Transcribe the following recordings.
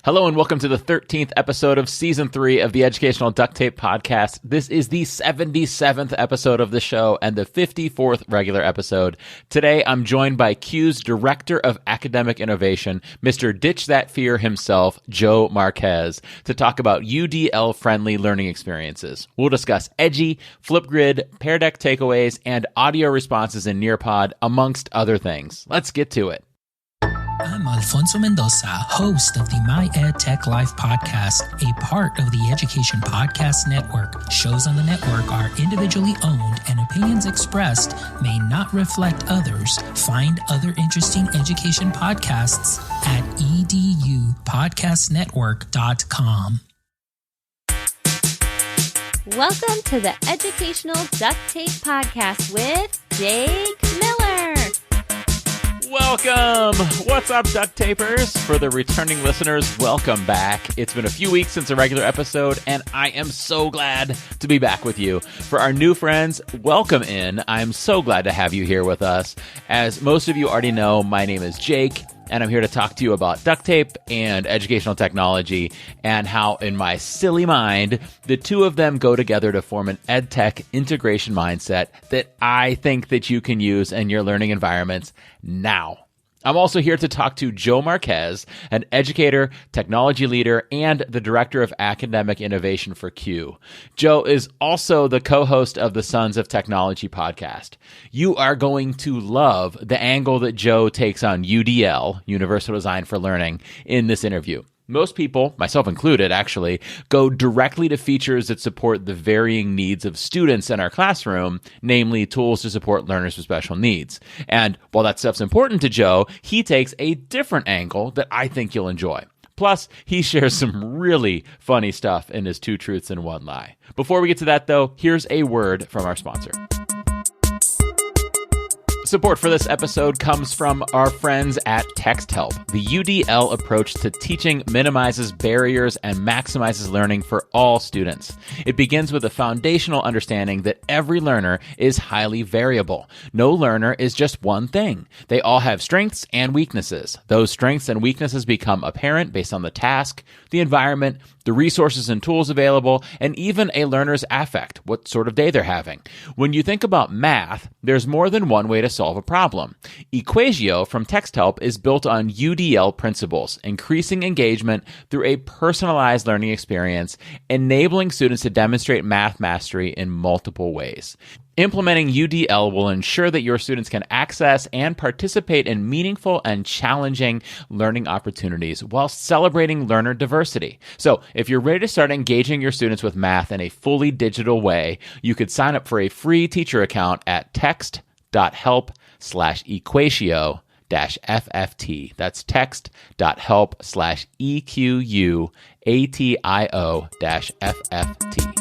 Hello and welcome to the 13th episode of Season 3 of the Educational Duct Tape Podcast. This is the 77th episode of the show and the 54th regular episode. Today, I'm joined by CUE's Director of Academic Innovation, Mr. Ditch That Fear himself, Joe Marquez, to talk about UDL-Friendly learning experiences. We'll discuss Edgy, Flipgrid, Pear Deck takeaways, and audio responses in Nearpod, amongst other things. Let's get to it. I'm Alfonso Mendoza, host of the My Ed Tech Life podcast, a part of the Education Podcast Network. Shows on the network are individually owned and opinions expressed may not reflect others. Find other interesting education podcasts at edupodcastnetwork.com. Welcome to the Educational Duct Tape Podcast with Jake Miller. Welcome! What's up, duct tapers? For the returning listeners, welcome back. It's been a few weeks since a regular episode, and I am so glad to be back with you. For our new friends, welcome in. I'm so glad to have you here with us. As most of you already know, my name is Jake, and I'm here to talk to you about duct tape and educational technology and how, in my silly mind, the two of them go together to form an EdTech integration mindset that I think that you can use in your learning environments now. I'm also here to talk to Joe Marquez, an educator, technology leader, and the Director of Academic Innovation for CUE. Joe is also the co-host of the Sons of Technology podcast. You are going to love the angle that Joe takes on UDL, Universal Design for Learning, in this interview. Most people, myself included actually, go directly to features that support the varying needs of students in our classroom, namely tools to support learners with special needs. And while that stuff's important to Joe, he takes a different angle that I think you'll enjoy. Plus, he shares some really funny stuff in his Two Truths and One Lie. Before we get to that, though, here's a word from our sponsor. Support for this episode comes from our friends at TextHelp. The UDL approach to teaching minimizes barriers and maximizes learning for all students. It begins with a foundational understanding that every learner is highly variable. No learner is just one thing. They all have strengths and weaknesses. Those strengths and weaknesses become apparent based on the task, the environment, the resources and tools available, and even a learner's affect, what sort of day they're having. When you think about math, there's more than one way to solve a problem. Equatio from TextHelp is built on UDL principles, increasing engagement through a personalized learning experience, enabling students to demonstrate math mastery in multiple ways. Implementing UDL will ensure that your students can access and participate in meaningful and challenging learning opportunities while celebrating learner diversity. So, if you're ready to start engaging your students with math in a fully digital way, you could sign up for a free teacher account at text.help/equatio-FFT. That's text.help/EQUATIO-FFT.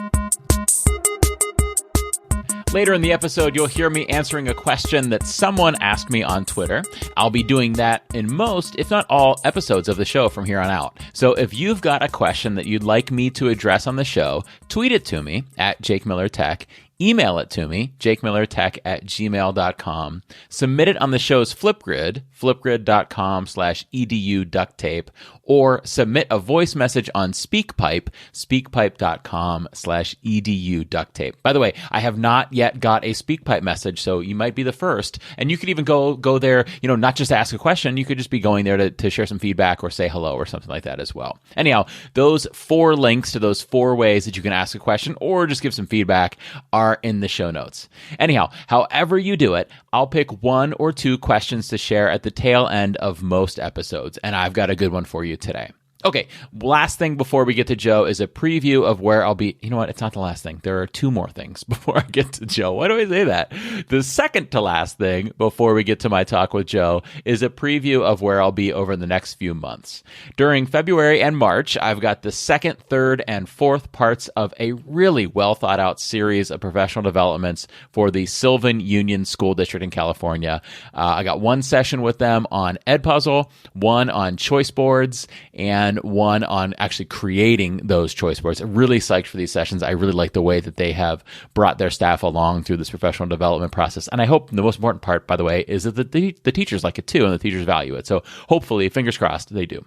Later in the episode, you'll hear me answering a question that someone asked me on Twitter. I'll be doing that in most, if not all, episodes of the show from here on out. So if you've got a question that you'd like me to address on the show, tweet it to me at JakeMillerTech. Email it to me, jakemillertech@gmail.com. Submit it on the show's Flipgrid, flipgrid.com/eduducttape, or submit a voice message on SpeakPipe, speakpipe.com/eduducttape. By the way, I have not yet got a SpeakPipe message, so you might be the first. And you could even go there, not just to ask a question, you could just be going there to share some feedback or say hello or something like that as well. Anyhow, those 4 links to those 4 ways that you can ask a question or just give some feedback are in the show notes. Anyhow, however you do it, I'll pick 1 or 2 questions to share at the tail end of most episodes, and I've got a good one for you today. Okay, last thing before we get to Joe is a preview of where I'll be. You know what? It's not the last thing. There are 2 more things before I get to Joe. Why do I say that? The second to last thing before we get to my talk with Joe is a preview of where I'll be over the next few months. During February and March, I've got the second, third, and fourth parts of a really well thought out series of professional developments for the Sylvan Union School District in California. I got 1 session with them on Edpuzzle, 1 on choice boards, and 1 on actually creating those choice boards. I'm really psyched for these sessions. I really like the way that they have brought their staff along through this professional development process. And I hope the most important part, by the way, is that the teachers like it too, and the teachers value it. So hopefully, fingers crossed, they do.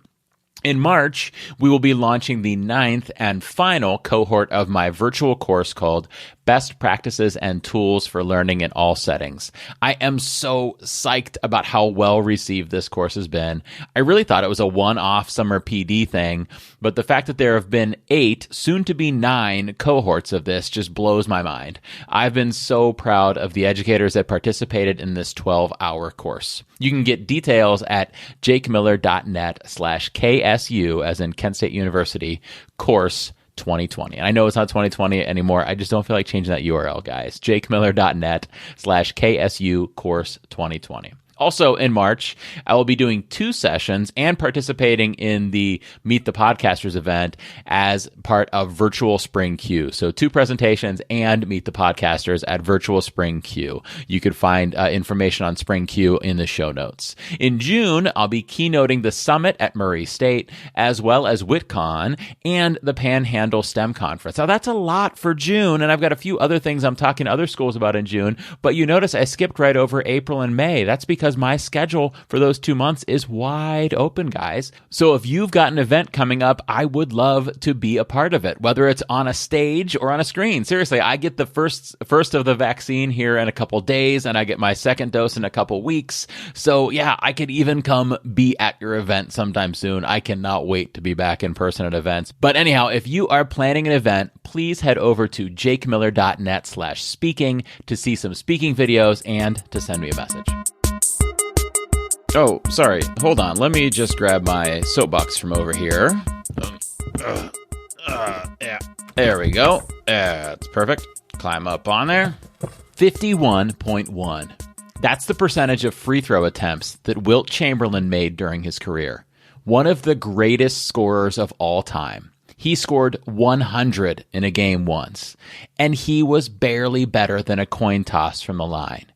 In March, we will be launching the 9th and final cohort of my virtual course called Best Practices and Tools for Learning in All Settings. I am so psyched about how well received this course has been. I really thought it was a one-off summer PD thing, but the fact that there have been 8, soon to be 9 cohorts of this just blows my mind. I've been so proud of the educators that participated in this 12-hour course. You can get details at jakemiller.net/KSU, as in Kent State University, course 2020. And I know it's not 2020 anymore. I just don't feel like changing that URL, guys. jakemiller.net/KSU, course 2020. Also in March, I will be doing 2 sessions and participating in the Meet the Podcasters event as part of Virtual Spring Q. So 2 presentations and Meet the Podcasters at Virtual Spring Q. You could find information on Spring Q in the show notes. In June, I'll be keynoting the summit at Murray State, as well as WitCon and the Panhandle STEM Conference. Now that's a lot for June, and I've got a few other things I'm talking to other schools about in June, but you notice I skipped right over April and May. That's because my schedule for those 2 months is wide open, guys. So if you've got an event coming up, I would love to be a part of it, whether it's on a stage or on a screen. Seriously, I get the first of the vaccine here in a couple days, and I get my second dose in a couple weeks. So yeah, I could even come be at your event sometime soon. I cannot wait to be back in person at events. But anyhow, if you are planning an event, please head over to jakemiller.net/speaking to see some speaking videos and to send me a message. Oh, sorry. Hold on. Let me just grab my soapbox from over here. Yeah. There we go. That's perfect. Climb up on there. 51.1. That's the percentage of free throw attempts that Wilt Chamberlain made during his career. One of the greatest scorers of all time. He scored 100 in a game once, and he was barely better than a coin toss from the line.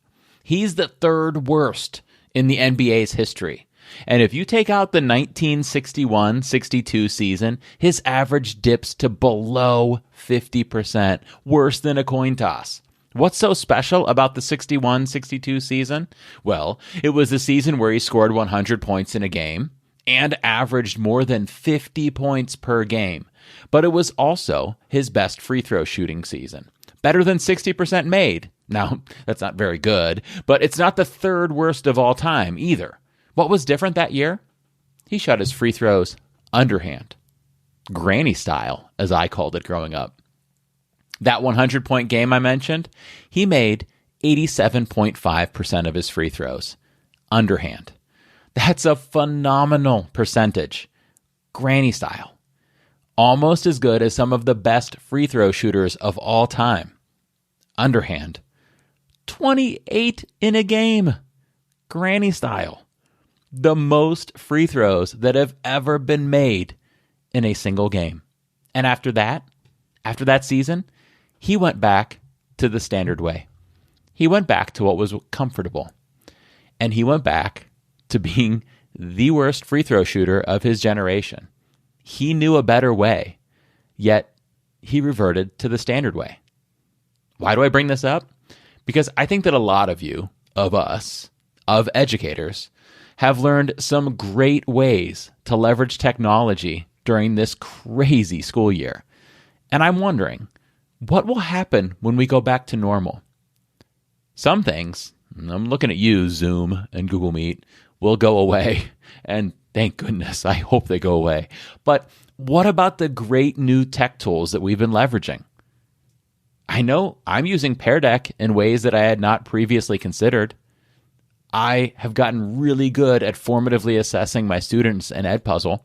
He's the 3rd worst in the NBA's history. And if you take out the 1961-62 season, his average dips to below 50%, worse than a coin toss. What's so special about the 61-62 season? Well, it was the season where he scored 100 points in a game and averaged more than 50 points per game. But it was also his best free throw shooting season. Better than 60% made. Now, that's not very good, but it's not the 3rd worst of all time either. What was different that year? He shot his free throws underhand. Granny style, as I called it growing up. That 100-point game I mentioned, he made 87.5% of his free throws underhand. That's a phenomenal percentage. Granny style. Almost as good as some of the best free throw shooters of all time. Underhand. 28 in a game. Granny style. The most free throws that have ever been made in a single game. And after that season, he went back to the standard way. He went back to what was comfortable. And he went back to being the worst free throw shooter of his generation. He knew a better way, yet he reverted to the standard way. Why do I bring this up? Because I think that a lot of you, of us, of educators, have learned some great ways to leverage technology during this crazy school year. And I'm wondering, what will happen when we go back to normal? Some things, I'm looking at you, Zoom and Google Meet, will go away. And thank goodness, I hope they go away. But what about the great new tech tools that we've been leveraging? I know I'm using Pear Deck in ways that I had not previously considered. I have gotten really good at formatively assessing my students in Edpuzzle.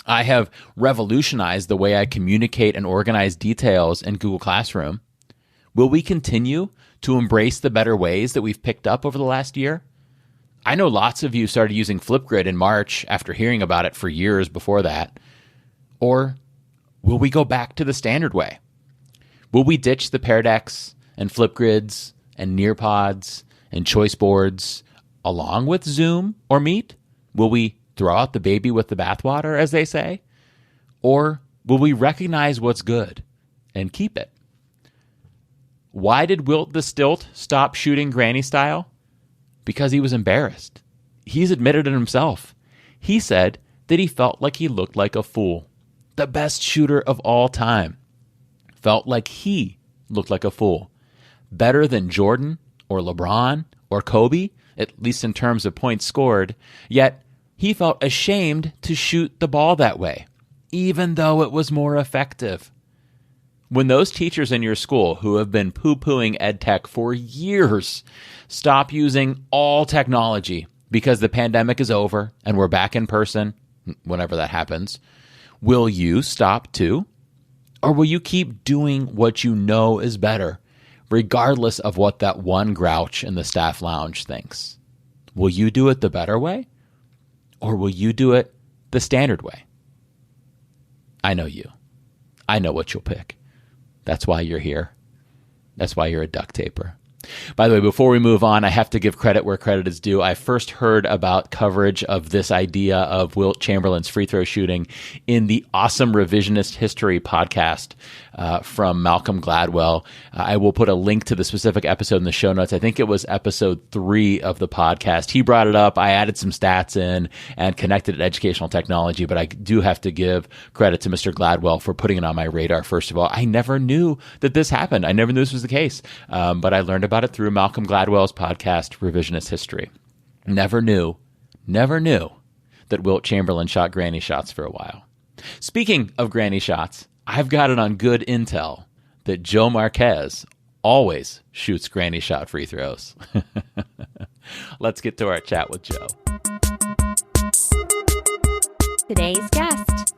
I have revolutionized the way I communicate and organize details in Google Classroom. Will we continue to embrace the better ways that we've picked up over the last year? I know lots of you started using Flipgrid in March after hearing about it for years before that. Or will we go back to the standard way? Will we ditch the Pear Decks and Flipgrids and Nearpods and choice boards along with Zoom or Meet? Will we throw out the baby with the bathwater, as they say? Or will we recognize what's good and keep it? Why did Wilt the Stilt stop shooting granny style? Because he was embarrassed. He's admitted it himself. He said that he felt like he looked like a fool. The best shooter of all time felt like he looked like a fool. Better than Jordan or LeBron or Kobe, at least in terms of points scored, yet he felt ashamed to shoot the ball that way, even though it was more effective. When those teachers in your school who have been poo-pooing ed tech for years stop using all technology because the pandemic is over and we're back in person, whenever that happens, will you stop too? Or will you keep doing what you know is better, regardless of what that one grouch in the staff lounge thinks? Will you do it the better way? Or will you do it the standard way? I know you. I know what you'll pick. That's why you're here. That's why you're a duct taper. By the way, before we move on, I have to give credit where credit is due. I first heard about coverage of this idea of Wilt Chamberlain's free throw shooting in the awesome Revisionist History podcast from Malcolm Gladwell. I will put a link to the specific episode in the show notes. I think it was episode 3 of the podcast. He brought it up. I added some stats in and connected it to educational technology, but I do have to give credit to Mr. Gladwell for putting it on my radar. First of all, I never knew that this happened. I never knew this was the case, but I learned about it through Malcolm Gladwell's podcast, Revisionist History. Never knew that Wilt Chamberlain shot granny shots for a while. Speaking of granny shots, I've got it on good intel that Joe Marquez always shoots granny shot free throws. Let's get to our chat with Joe. Today's guest.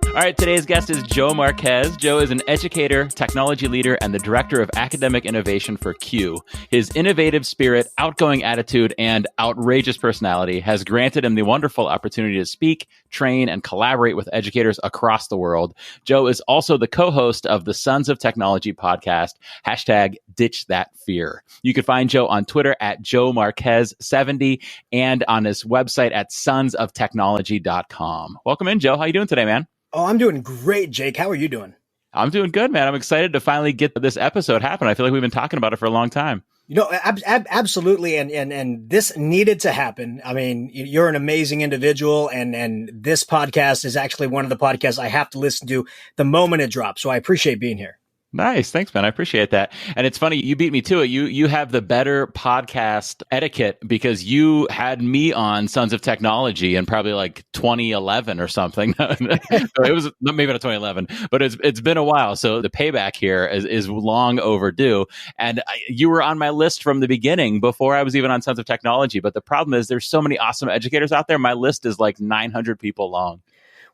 All right, today's guest is Joe Marquez. Joe is an educator, technology leader, and the director of academic innovation for Q. His innovative spirit, outgoing attitude, and outrageous personality has granted him the wonderful opportunity to speak, train, and collaborate with educators across the world. Joe is also the co-host of the Sons of Technology podcast, #DitchThatFear. You can find Joe on Twitter at JoeMarquez70 and on his website at sonsoftechnology.com. Welcome in, Joe. How you doing today, man? Oh, I'm doing great, Jake. How are you doing? I'm doing good, man. I'm excited to finally get this episode happen. I feel like we've been talking about it for a long time. You know, absolutely. And this needed to happen. I mean, you're an amazing individual. And this podcast is actually one of the podcasts I have to listen to the moment it drops. So I appreciate being here. Nice. Thanks, man. I appreciate that. And it's funny, you beat me to it. You have the better podcast etiquette because you had me on Sons of Technology in probably like 2011 or something. So it was maybe not 2011, but it's been a while. So the payback here is long overdue. And you were on my list from the beginning before I was even on Sons of Technology. But the problem is there's so many awesome educators out there. My list is like 900 people long.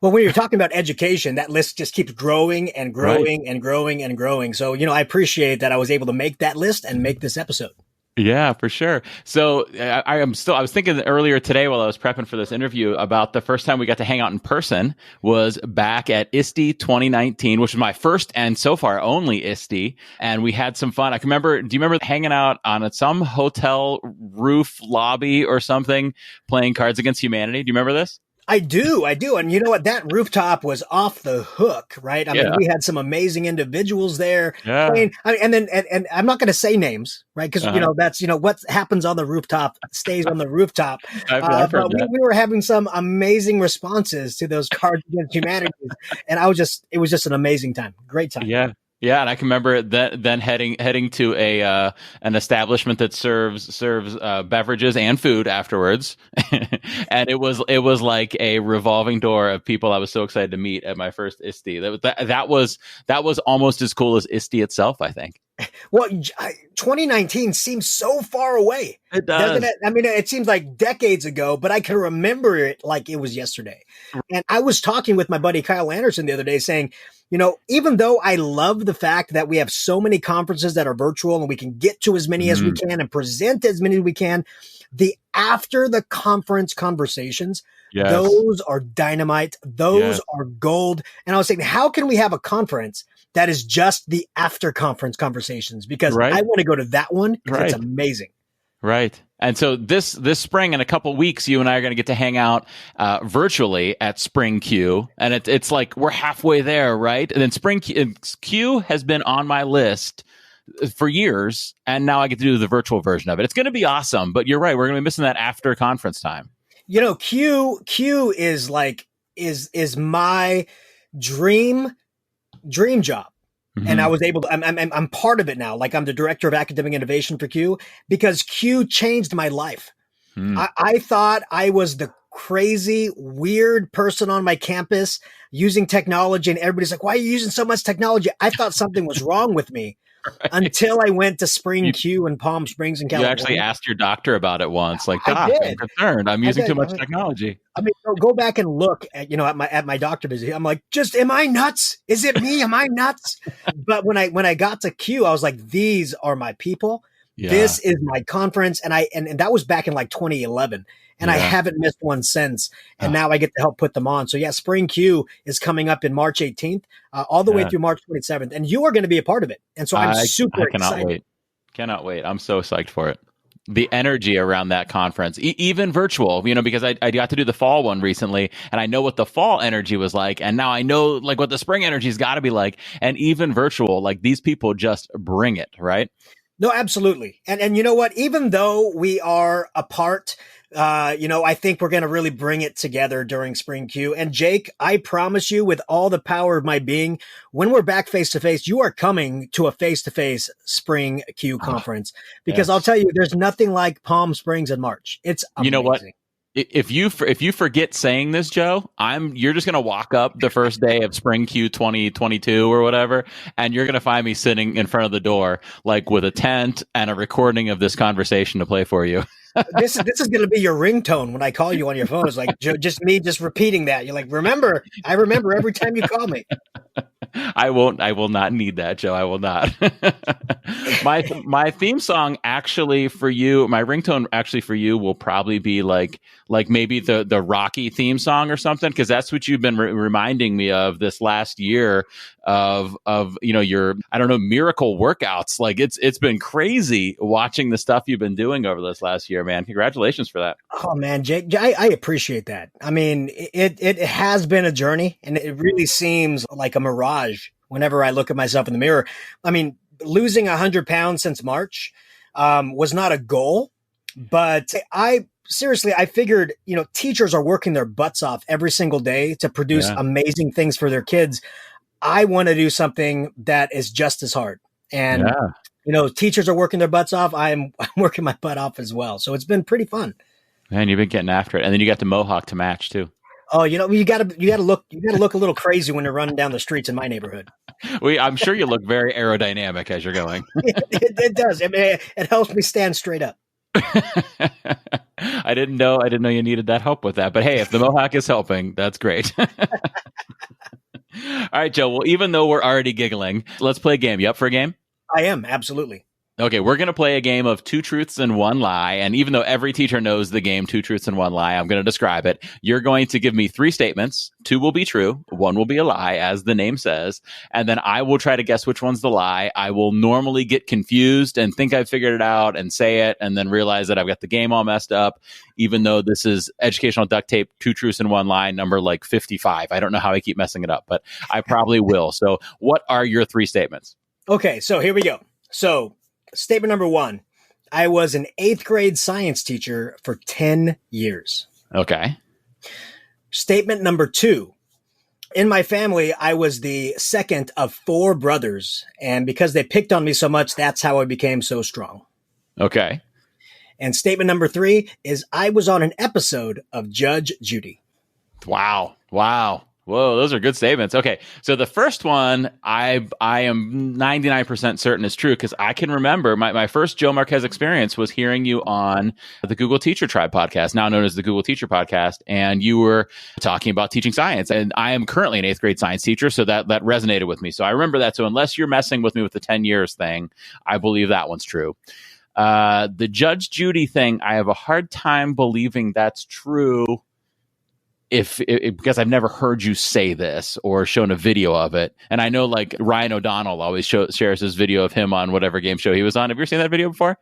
Well, when you're talking about education, that list just keeps growing and growing and growing and growing. So, you know, I appreciate that I was able to make that list and make this episode. Yeah, for sure. So I was thinking earlier today while I was prepping for this interview about the first time we got to hang out in person was back at ISTE 2019, which was my first and so far only ISTE. And we had some fun. Do you remember hanging out on some hotel roof lobby or something playing Cards Against Humanity? Do you remember this? I do. And you know what? That rooftop was off the hook, right? I mean, we had some amazing individuals there. Yeah. And I'm not going to say names, right? Because, you know, that's, you know, what happens on the rooftop stays on the rooftop. I've heard that. We were having some amazing responses to those Cards Against Humanity. And it was just an amazing time. Great time. Yeah. Yeah, and I can remember then heading to an establishment that serves beverages and food afterwards, and it was like a revolving door of people I was so excited to meet at my first ISTE. That was almost as cool as ISTE itself, I think. Well, 2019 seems so far away. It does. Doesn't it? I mean, it seems like decades ago, but I can remember it like it was yesterday. And I was talking with my buddy Kyle Anderson the other day saying, you know, even though I love the fact that we have so many conferences that are virtual and we can get to as many as we can and present as many as we can, the after the conference conversations, those are dynamite. Those are gold. And I was saying, how can we have a conference that is just the after conference conversations? Because I want to go to that one because it's amazing. Right. And so this spring, in a couple weeks, you and I are going to get to hang out virtually at Spring Q. And it's like we're halfway there, right? And then Spring Q has been on my list for years. And now I get to do the virtual version of it. It's going to be awesome. But you're right. We're going to be missing that after conference time. Q is like is my dream job. And I was able to, I'm part of it now. Like I'm the director of academic innovation for Q because Q changed my life. I thought I was the crazy, weird person on my campus using technology. And everybody's like, why are you using so much technology? I thought something was wrong with me. Right. Until I went to Spring Q in Palm Springs in California. You actually asked your doctor about it once, like, Doc, I'm concerned. I'm using too much technology. I mean, go back and look at, at my doctor visit. I'm like, am I nuts? Is it me? Am I nuts? But when I got to Q, I was like, these are my people. Yeah. This is my conference. And that was back in like 2011. And I haven't missed one since. And now I get to help put them on. So Spring Q is coming up in March 18th, all the way through March 27th. And you are going to be a part of it. And so I'm super excited. Cannot wait. I'm so psyched for it. The energy around that conference, even virtual, because I got to do the fall one recently and I know what the fall energy was like. And now I know like what the spring energy has got to be like. And even virtual, like these people just bring it, right? No, absolutely. And you know what? Even though we are apart, I think we're going to really bring it together during Spring Q. And Jake, I promise you with all the power of my being, when we're back face to face, you are coming to a face to face Spring Q conference because I'll tell you, there's nothing like Palm Springs in March. It's amazing. You know what? If you forget saying this, Joe, you're just going to walk up the first day of Spring Q 2022 or whatever, and you're going to find me sitting in front of the door, like with a tent and a recording of this conversation to play for you. This is going to be your ringtone when I call you on your phone. It's like just me just repeating that. You're like, I remember every time you call me. I will not need that, Joe. I will not. My theme song actually for you, my ringtone actually for you will probably be like maybe the Rocky theme song or something, because that's what you've been reminding me of this last year of your miracle workouts. Like it's been crazy watching the stuff you've been doing over this last year, man. Congratulations for that. Oh man, Jake, I appreciate that. I mean, it has been a journey, and it really seems like a mirage whenever I look at myself in the mirror. I mean, losing 100 pounds since March was not a goal, but I figured, teachers are working their butts off every single day to produce amazing things for their kids. I want to do something that is just as hard. And, teachers are working their butts off. I'm working my butt off as well. So it's been pretty fun. Man, you've been getting after it. And then you got the mohawk to match too. Oh, you gotta look a little crazy when you're running down the streets in my neighborhood. I'm sure you look very aerodynamic as you're going. It does. I mean, it helps me stand straight up. I didn't know you needed that help with that, but hey, if the mohawk is helping, that's great. All right, Joe. Well, even though we're already giggling, let's play a game. You up for a game? I am, absolutely. Okay, we're going to play a game of 2 truths and 1 lie. And even though every teacher knows the game 2 truths and 1 lie, I'm going to describe it. You're going to give me 3 statements. 2 will be true. 1 will be a lie, as the name says. And then I will try to guess which one's the lie. I will normally get confused and think I've figured it out and say it and then realize that I've got the game all messed up, even though this is educational duct tape, 2 truths and 1 lie, number like 55. I don't know how I keep messing it up, but I probably will. So what are your 3 statements? Okay, so here we go. So statement number 1, I was an 8th grade science teacher for 10 years. Okay. Statement number 2, in my family, I was the second of 4 brothers. And because they picked on me so much, that's how I became so strong. Okay. And statement number 3 is I was on an episode of Judge Judy. Wow. Whoa, those are good statements. Okay, so the first one, I am 99% certain is true because I can remember my first Joe Marquez experience was hearing you on the Google Teacher Tribe podcast, now known as the Google Teacher Podcast, and you were talking about teaching science. And I am currently an 8th grade science teacher, so that resonated with me. So I remember that. So unless you're messing with me with the 10 years thing, I believe that one's true. The Judge Judy thing, I have a hard time believing that's true. Because I've never heard you say this or shown a video of it. And I know like Ryan O'Donnell always shares his video of him on whatever game show he was on. Have you ever seen that video before?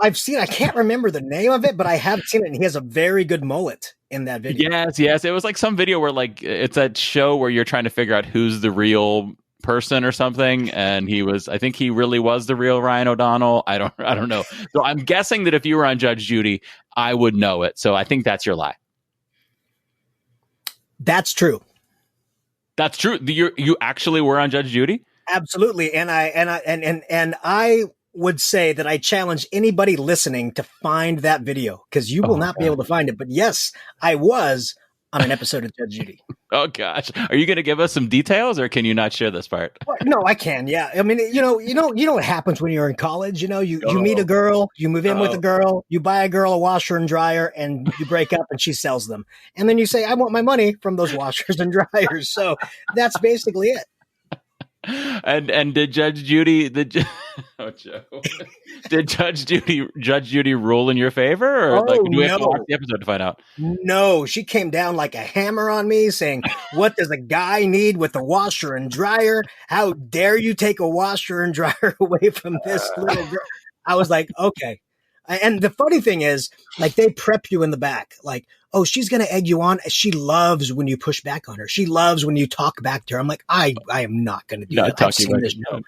I've seen, I can't remember the name of it, but I have seen it. And he has a very good mullet in that video. Yes. It was like some video where like, it's that show where you're trying to figure out who's the real person or something. And I think he really was the real Ryan O'Donnell. I don't know. So I'm guessing that if you were on Judge Judy, I would know it. So I think that's your lie. That's true. That's true. You actually were on Judge Judy? Absolutely. And I would say that I challenge anybody listening to find that video, because you will not be able to find it. But yes, I was on an episode of Judge Judy. Oh gosh. Are you going to give us some details, or can you not share this part? Well, no, I can. Yeah. I mean, you know what happens when you're in college. You meet a girl, you move in with a girl, you buy a girl a washer and dryer, and you break up and she sells them. And then you say, I want my money from those washers and dryers. So that's basically it. And did Judge Judy oh Joe, did Judge Judy rule in your favor, or do we have to watch the episode to find out? No, she came down like a hammer on me, saying, "What does a guy need with a washer and dryer? How dare you take a washer and dryer away from this little girl?" I was like, okay. And the funny thing is, like, they prep you in the back, like, oh, she's going to egg you on. She loves when you push back on her. She loves when you talk back to her. I'm like, I am not going to do that. I've seen this show.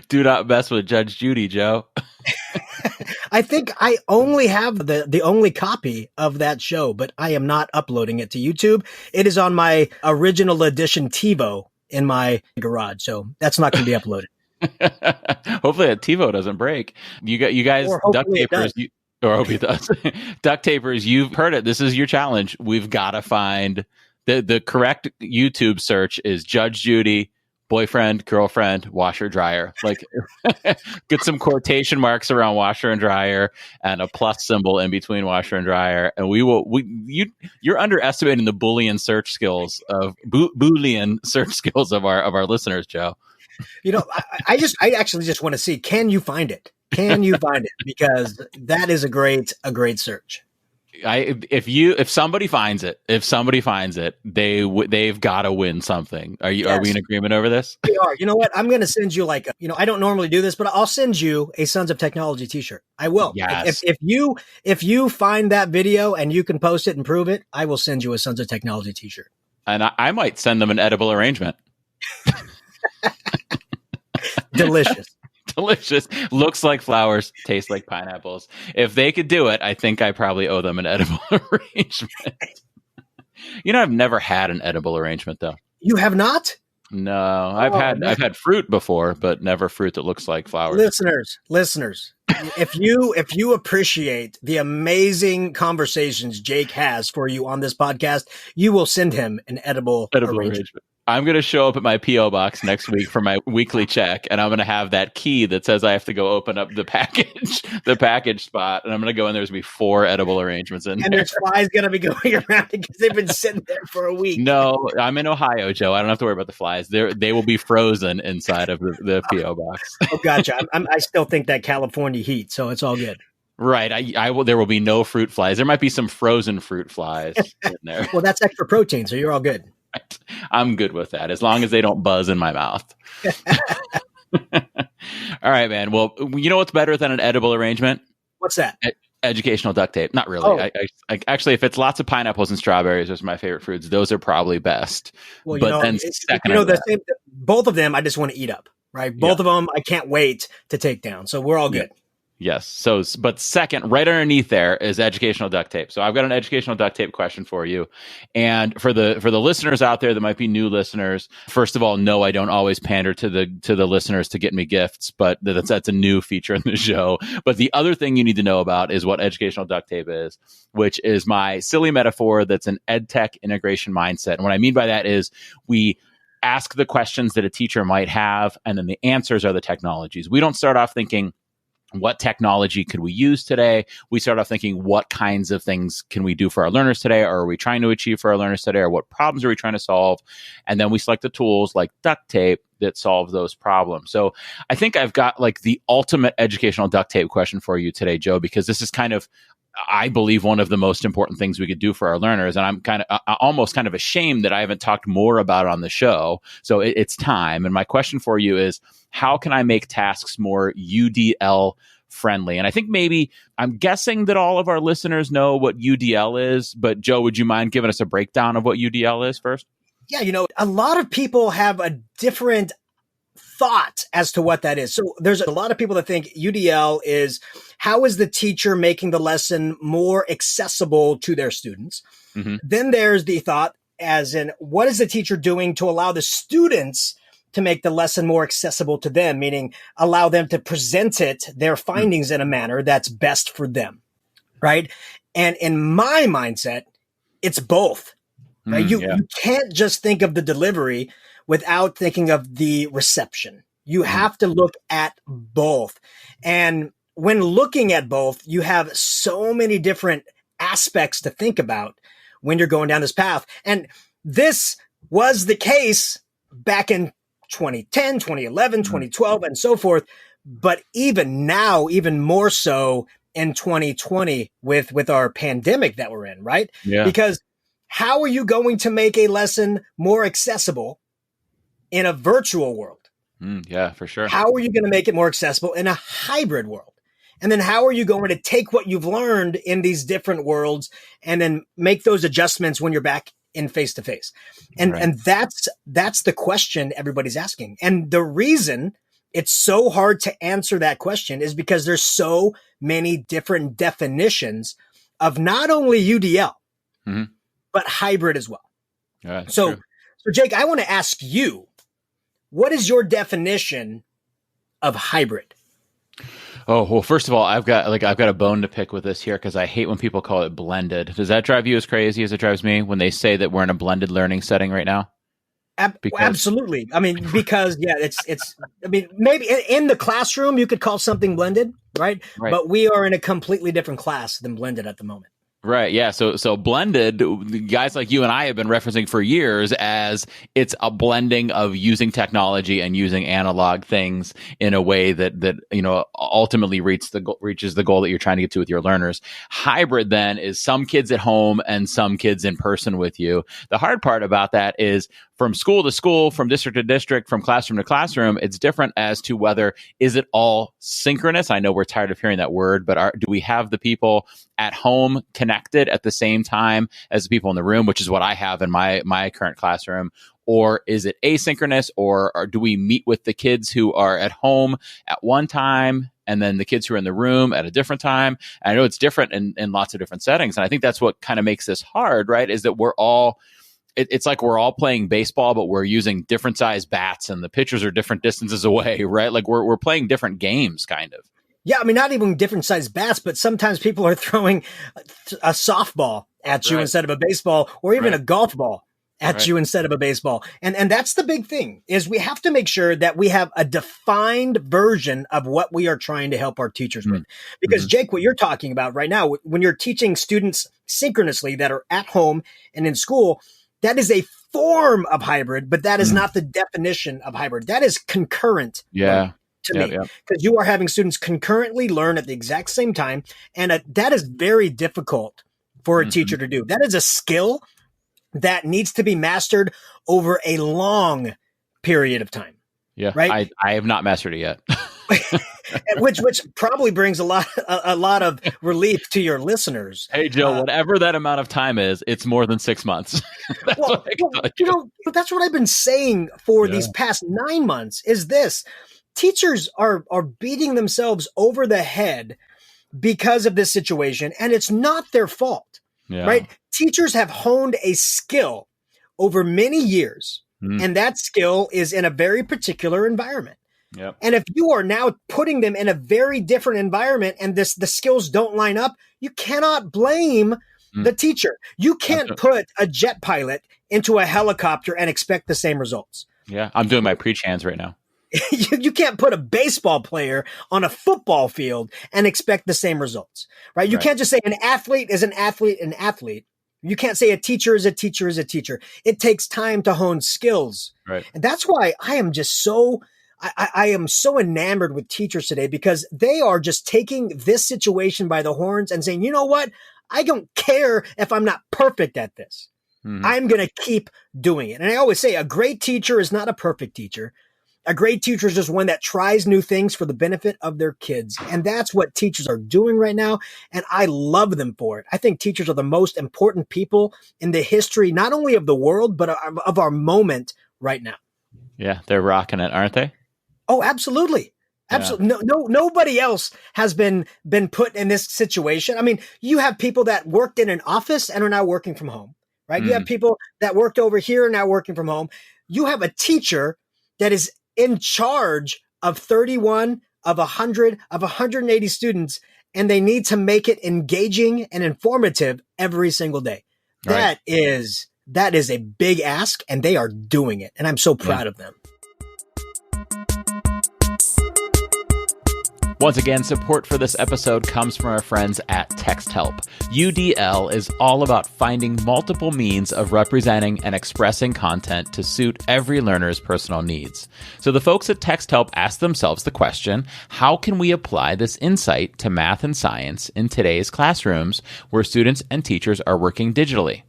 Do not mess with Judge Judy, Joe. I think I only have the only copy of that show, but I am not uploading it to YouTube. It is on my original edition TiVo in my garage, so that's not going to be uploaded. Hopefully that TiVo doesn't break. You guys, duct tapers. Or hope it does. Duct tapers, you've heard it. This is your challenge. We've got to find the correct YouTube search is Judge Judy, boyfriend, girlfriend, washer, dryer. Like, get some quotation marks around washer and dryer and a plus symbol in between washer and dryer. And you're underestimating the Boolean search skills of Boolean search skills of our listeners, Joe. I actually just want to see, can you find it? Can you find it? Because that is a great search. If somebody finds it, they've got to win something. Are we in agreement over this? We are. You know what? I'm going to send you I don't normally do this, but I'll send you a Sons of Technology t-shirt. I will. Yes. If you find that video and you can post it and prove it, I will send you a Sons of Technology t-shirt. And I might send them an edible arrangement. Delicious. Delicious. Looks like flowers, tastes like pineapples. If they could do it, I think I probably owe them an edible arrangement. I've never had an edible arrangement, though. You have not? No, I've had fruit before, but never fruit that looks like flowers. Listeners, if you appreciate the amazing conversations Jake has for you on this podcast, you will send him an edible arrangement. I'm going to show up at my P.O. box next week for my weekly check, and I'm going to have that key that says I have to go open up the package spot, and I'm going to go in. There's going to be 4 edible arrangements in there. And there's flies going to be going around because they've been sitting there for a week. No, I'm in Ohio, Joe. I don't have to worry about the flies. They will be frozen inside of the P.O. box. Oh, gotcha. I still think that California heat, so it's all good. Right. There will be no fruit flies. There might be some frozen fruit flies in there. Well, that's extra protein, so you're all good. I'm good with that, as long as they don't buzz in my mouth. All right, man. Well, you know what's better than an edible arrangement? What's that? Educational duct tape. Not really. I actually, if it's lots of pineapples and strawberries, those are my favorite fruits. Those are probably best. Well, both of them, I just want to eat up. Right? Both of them, I can't wait to take down. So we're all good. Yes. So, but second, right underneath there is educational duct tape. So I've got an educational duct tape question for you. And for the listeners out there that might be new listeners, first of all, no, I don't always pander to the listeners to get me gifts, but that's a new feature in the show. But the other thing you need to know about is what educational duct tape is, which is my silly metaphor that's an ed tech integration mindset. And what I mean by that is we ask the questions that a teacher might have, and then the answers are the technologies. We don't start off thinking, what technology could we use today? We start off thinking, what kinds of things can we do for our learners today? Or are we trying to achieve for our learners today? Or what problems are we trying to solve? And then we select the tools like duct tape that solve those problems. So I think I've got the ultimate educational duct tape question for you today, Joe, because this is kind of, I believe, one of the most important things we could do for our learners. And I'm almost ashamed that I haven't talked more about it on the show. So it's time. And my question for you is, how can I make tasks more UDL friendly? And I think I'm guessing that all of our listeners know what UDL is, but Joe, would you mind giving us a breakdown of what UDL is first? Yeah, a lot of people have a different thought as to what that is. So there's a lot of people that think UDL is how is the teacher making the lesson more accessible to their students? Mm-hmm. Then there's the thought as in what is the teacher doing to allow the students to make the lesson more accessible to them, meaning allow them to present their findings in a manner that's best for them, right? And in my mindset, it's both. Right? You can't just think of the delivery without thinking of the reception. You have to look at both. And when looking at both, you have so many different aspects to think about when you're going down this path. And this was the case back in 2010, 2011, 2012, and so forth. But even now, even more so in 2020 with our pandemic that we're in, right? Yeah. Because how are you going to make a lesson more accessible in a virtual world? Yeah, for sure. How are you going to make it more accessible in a hybrid world? And then how are you going to take what you've learned in these different worlds and then make those adjustments when you're back in face to face? And that's the question everybody's asking. And the reason it's so hard to answer that question is because there's so many different definitions of not only UDL, but hybrid as well. So Jake, I want to ask you, what is your definition of hybrid? Oh, well, first of all, I've got a bone to pick with this here because I hate when people call it blended. Does that drive you as crazy as it drives me when they say that we're in a blended learning setting right now? Absolutely. I mean, because I mean, maybe in the classroom, you could call something blended, right? But we are in a completely different class than blended at the moment. Right. Yeah. So blended, guys like you and I have been referencing for years as it's a blending of using technology and using analog things in a way that ultimately reaches the goal that you're trying to get to with your learners. Hybrid then is some kids at home and some kids in person with you. The hard part about that is from school to school, from district to district, from classroom to classroom, it's different as to whether is it all synchronous. I know we're tired of hearing that word, but do we have the people at home connected at the same time as the people in the room, which is what I have in my current classroom? Or is it asynchronous, or do we meet with the kids who are at home at one time and then the kids who are in the room at a different time? And I know it's different in lots of different settings. And I think that's what kind of makes this hard, right? Is that it's like we're all playing baseball, but we're using different size bats and the pitchers are different distances away, right? Like we're playing different games kind of. Yeah, I mean, not even different size bats, but sometimes people are throwing a softball at you instead of a baseball, or even a golf ball at you instead of a baseball. And that's the big thing, is we have to make sure that we have a defined version of what we are trying to help our teachers with. Because Jake, what you're talking about right now, when you're teaching students synchronously that are at home and in school, that is a form of hybrid, but that is not the definition of hybrid. That is concurrent. Yeah. To me, because you are having students concurrently learn at the exact same time. And that is very difficult for a teacher to do. That is a skill that needs to be mastered over a long period of time. Yeah. Right. I have not mastered it yet. which probably brings a lot of relief to your listeners. Hey, Joe, whatever that amount of time is, it's more than 6 months. That's that's what I've been saying for these past 9 months is this. Teachers are beating themselves over the head because of this situation, and it's not their fault, right? Teachers have honed a skill over many years, and that skill is in a very particular environment. Yep. And if you are now putting them in a very different environment and the skills don't line up, you cannot blame the teacher. You can't put a jet pilot into a helicopter and expect the same results. Yeah, I'm doing my preach hands right now. You can't put a baseball player on a football field and expect the same results, right? You can't just say an athlete is an athlete. You can't say a teacher is a teacher is a teacher. It takes time to hone skills. Right. And that's why I am just I am so enamored with teachers today, because they are just taking this situation by the horns and saying, you know what? I don't care if I'm not perfect at this. I'm going to keep doing it. And I always say a great teacher is not a perfect teacher. A great teacher is just one that tries new things for the benefit of their kids. And that's what teachers are doing right now. And I love them for it. I think teachers are the most important people in the history, not only of the world, but of our moment right now. Yeah, they're rocking it, aren't they? Oh, absolutely. Absolutely. No, nobody else has been put in this situation. I mean, you have people that worked in an office and are now working from home, right? You have people that worked over here and now working from home. You have a teacher that is in charge of 31 of 100 of 180 students, and they need to make it engaging and informative every single day. Right. That is a big ask, and they are doing it. And I'm so proud of them. Once again, support for this episode comes from our friends at TextHelp. UDL is all about finding multiple means of representing and expressing content to suit every learner's personal needs. So the folks at TextHelp ask themselves the question, how can we apply this insight to math and science in today's classrooms where students and teachers are working digitally?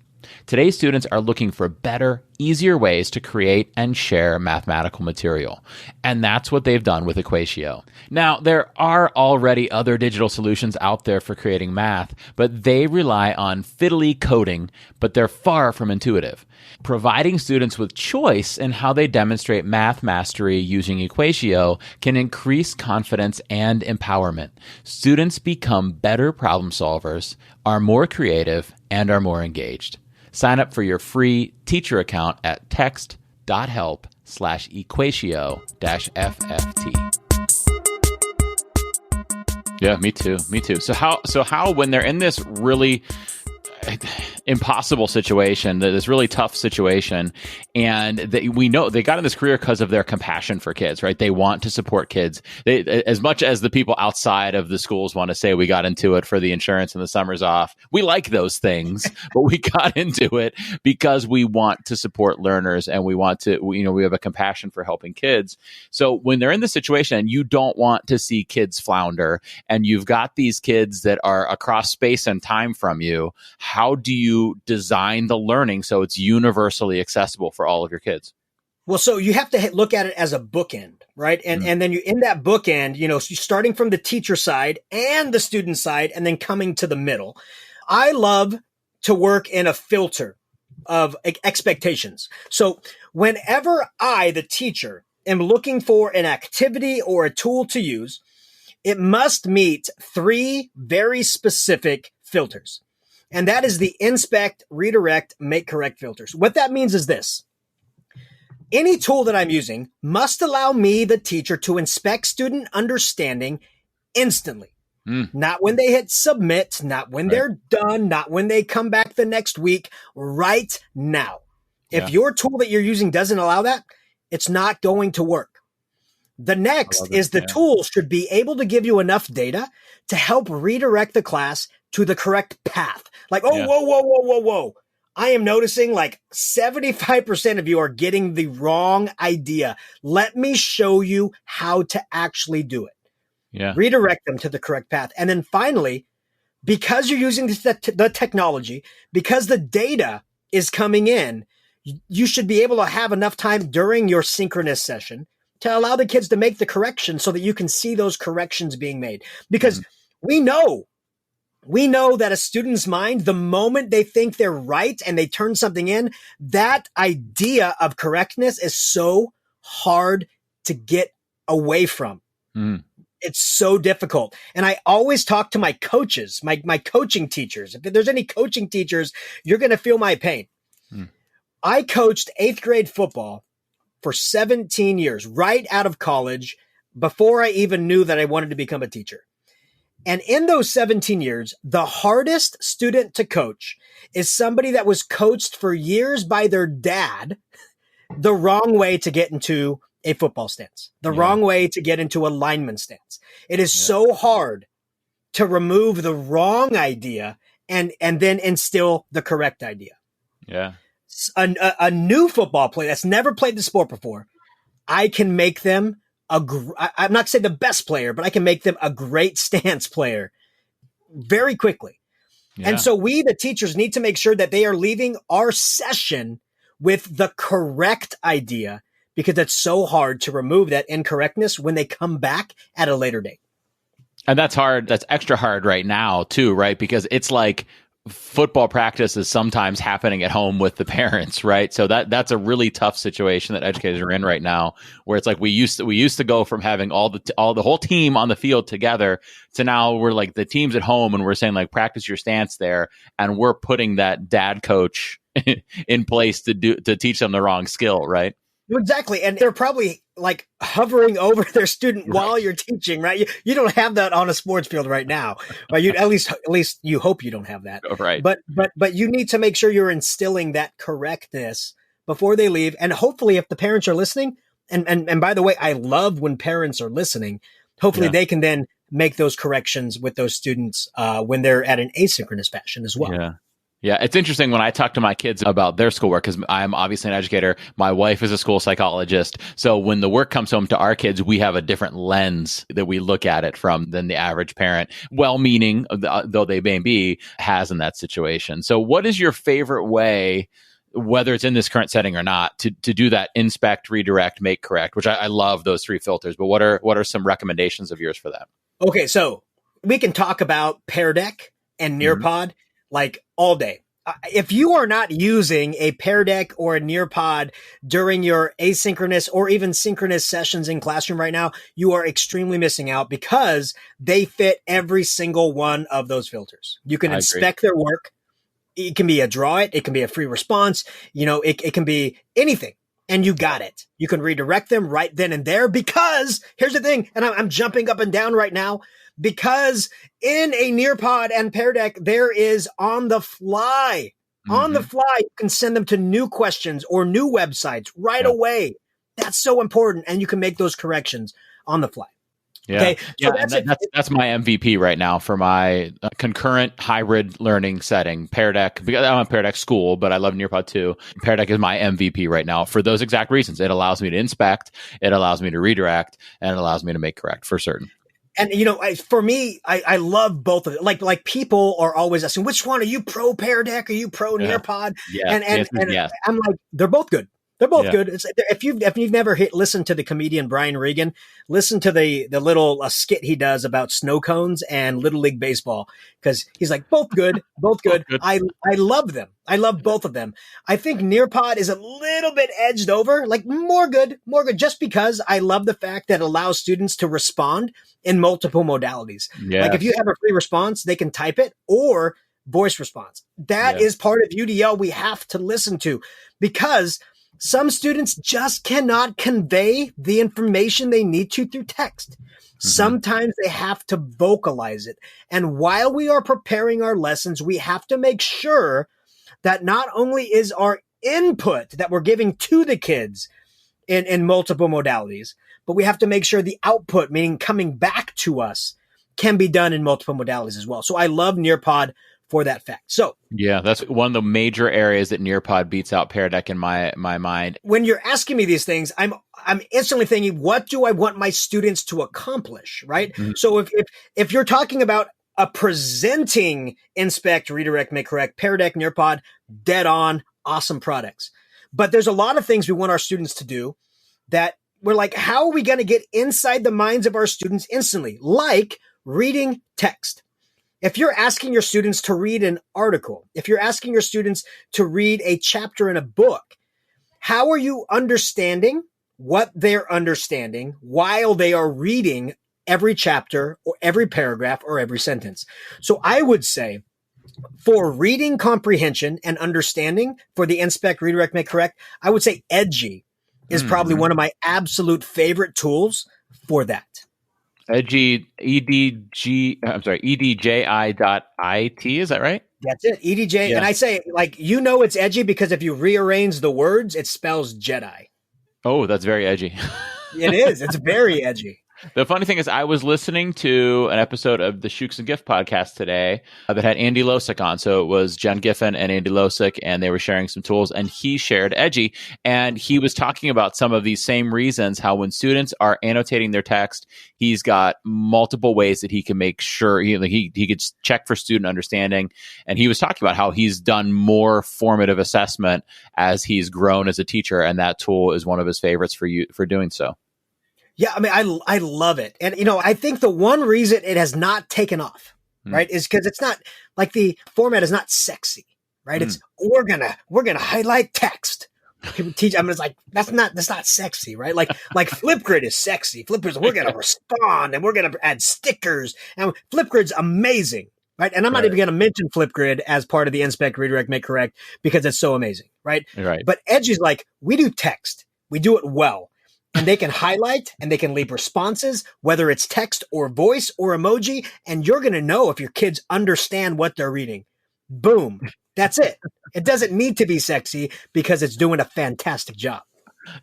Today's students are looking for better, easier ways to create and share mathematical material. And that's what they've done with Equatio. Now, there are already other digital solutions out there for creating math, but they rely on fiddly coding, but they're far from intuitive. Providing students with choice in how they demonstrate math mastery using Equatio can increase confidence and empowerment. Students become better problem solvers, are more creative, and are more engaged. Sign up for your free teacher account at text.help/Equatio-FFT. Yeah, me too. So how when they're in this really impossible situation, this really tough situation, and we know they got in this career because of their compassion for kids, right? They want to support kids. They, as much as the people outside of the schools want to say we got into it for the insurance and the summers off, we like those things, but we got into it because we want to support learners and we want to, we have a compassion for helping kids. So when they're in this situation and you don't want to see kids flounder, and you've got these kids that are across space and time from you, how do you design the learning so it's universally accessible for all of your kids? Well, so you have to look at it as a bookend, right? And then you in that bookend, so you're starting from the teacher side and the student side, and then coming to the middle. I love to work in a filter of expectations. So whenever I, the teacher, am looking for an activity or a tool to use, it must meet 3 very specific filters. And that is the inspect, redirect, make correct filters. What that means is this. Any tool that I'm using must allow me, the teacher, to inspect student understanding instantly. Not when they hit submit, not when they're done, not when they come back the next week, right now. If your tool that you're using doesn't allow that, it's not going to work. The next is the tool should be able to give you enough data to help redirect the class to the correct path. Like, whoa. I am noticing like 75% of you are getting the wrong idea. Let me show you how to actually do it. Yeah. Redirect them to the correct path. And then finally, because you're using the technology, because the data is coming in, you should be able to have enough time during your synchronous session to allow the kids to make the corrections so that you can see those corrections being made. Because we know that a student's mind, the moment they think they're right and they turn something in, that idea of correctness is so hard to get away from. It's so difficult. And I always talk to my coaches, my coaching teachers. If there's any coaching teachers, you're going to feel my pain. I coached 8th grade football for 17 years, right out of college, before I even knew that I wanted to become a teacher. And in those 17 years, the hardest student to coach is somebody that was coached for years by their dad the wrong way to get into a football stance, the wrong way to get into a lineman stance. It is so hard to remove the wrong idea and then instill the correct idea. Yeah. A new football player that's never played the sport before, I can make them I'm not saying the best player, but I can make them a great stance player very quickly. Yeah. And so we, the teachers, need to make sure that they are leaving our session with the correct idea, because it's so hard to remove that incorrectness when they come back at a later date. And that's hard. That's extra hard right now too, right? Because it's like football practice is sometimes happening at home with the parents, right? So that's a really tough situation that educators are in right now, where it's like we used to go from having the whole team on the field together to now we're like the team's at home and we're saying like practice your stance there, and we're putting that dad coach in place to teach them the wrong skill, right? Exactly. And they're probably like hovering over their student while you're teaching, right? You don't have that on a sports field right now. Right? At least you hope you don't have that. Right. But you need to make sure you're instilling that correctness before they leave. And hopefully if the parents are listening, and by the way, I love when parents are listening, hopefully they can then make those corrections with those students when they're at an asynchronous fashion as well. Yeah. Yeah, it's interesting when I talk to my kids about their schoolwork, because I'm obviously an educator. My wife is a school psychologist. So when the work comes home to our kids, we have a different lens that we look at it from than the average parent, well-meaning, though they may be, has in that situation. So what is your favorite way, whether it's in this current setting or not, to do that inspect, redirect, make correct, which I love those three filters. But what are some recommendations of yours for that? Okay, so we can talk about Pear Deck and Nearpod like all day. If you are not using a Pear Deck or a Nearpod during your asynchronous or even synchronous sessions in classroom right now, you are extremely missing out because they fit every single one of those filters. You can inspect their work. It can be a draw it can be a free response. It can be anything. And you got it. You can redirect them right then and there because here's the thing, and I'm jumping up and down right now, because in a Nearpod and Pear Deck, there is on the fly, you can send them to new questions or new websites right away. That's so important. And you can make those corrections on the fly. Yeah. Okay. So that's my MVP right now for my concurrent hybrid learning setting. Pear Deck, because I'm a Pear Deck school, but I love Nearpod too. Pear Deck is my MVP right now for those exact reasons. It allows me to inspect, it allows me to redirect, and it allows me to make correct for certain. And, for me, I love both of it. Like people are always asking, which one are you, pro Pear Deck? Are you pro Nearpod? Yeah. And I'm like, they're both good. They're both good. If you've never listened to the comedian Brian Regan, listen to the little skit he does about snow cones and Little League Baseball, because he's like, both good. I love them. I love both of them. I think Nearpod is a little bit edged over, like more good, just because I love the fact that it allows students to respond in multiple modalities. Yes. Like if you have a free response, they can type it or voice response. That is part of UDL we have to listen to, because some students just cannot convey the information they need to through text. Sometimes they have to vocalize it. And while we are preparing our lessons, we have to make sure that not only is our input that we're giving to the kids in multiple modalities, but we have to make sure the output, meaning coming back to us, can be done in multiple modalities as well. So I love Nearpod for that fact. So yeah, that's one of the major areas that Nearpod beats out Pear Deck in my mind. When you're asking me these things, I'm instantly thinking, what do I want my students to accomplish, right? So if you're talking about a presenting inspect, redirect, make correct, Pear Deck, Nearpod, dead on, awesome products. But there's a lot of things we want our students to do that we're like, how are we going to get inside the minds of our students instantly? Like reading text. If you're asking your students to read an article, if you're asking your students to read a chapter in a book, how are you understanding what they're understanding while they are reading every chapter or every paragraph or every sentence? So I would say for reading comprehension and understanding for the inspect, redirect, make correct, I would say Edgy is probably one of my absolute favorite tools for that. Edgy, EDJI.IT, is that right? That's it, EDJ. Yeah. And I say, it's edgy because if you rearrange the words, it spells Jedi. Oh, that's very edgy. It is. It's very edgy. The funny thing is, I was listening to an episode of the Shooks and Gift podcast today that had Andy Losick on. So it was Jen Giffen and Andy Losick, and they were sharing some tools, and he shared Edgy. And he was talking about some of these same reasons, how when students are annotating their text, he's got multiple ways that he can make sure he could check for student understanding. And he was talking about how he's done more formative assessment as he's grown as a teacher, and that tool is one of his favorites for doing so. Yeah, I mean, I love it. And, I think the one reason it has not taken off right? Is because it's not like the format is not sexy, right? It's we're gonna highlight text. People teach. I mean, it's like that's not sexy, right? Like Flipgrid is sexy. Flipgrid, we're gonna respond and we're gonna add stickers. And Flipgrid's amazing, right? And I'm not even gonna mention Flipgrid as part of the Inspect, Redirect, Make Correct because it's so amazing, right? Right. But Edgy's like we do text, we do it well, and they can highlight and they can leave responses, whether it's text or voice or emoji, and you're gonna know if your kids understand what they're reading. Boom. That's it. It doesn't need to be sexy because it's doing a fantastic job.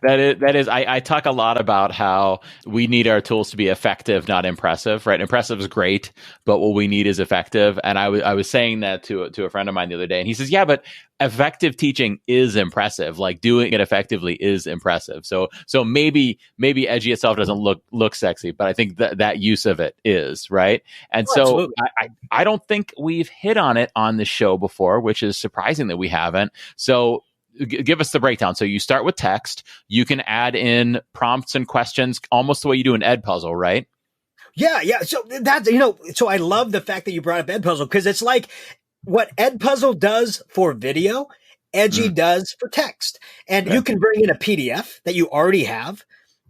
That is. I talk a lot about how we need our tools to be effective, not impressive, right? Impressive is great, but what we need is effective. And I was saying that to a friend of mine the other day, and he says, yeah, but effective teaching is impressive. Like doing it effectively is impressive. So maybe Edgy itself doesn't look sexy, but I think that use of it is, right? And so I don't think we've hit on it on the show before, which is surprising that we haven't. So give us the breakdown. So you start with text. You can add in prompts and questions almost the way you do an Edpuzzle, right? Yeah. So that's, so I love the fact that you brought up Edpuzzle because it's like what Edpuzzle does for video, Edgy does for text. And you can bring in a PDF that you already have,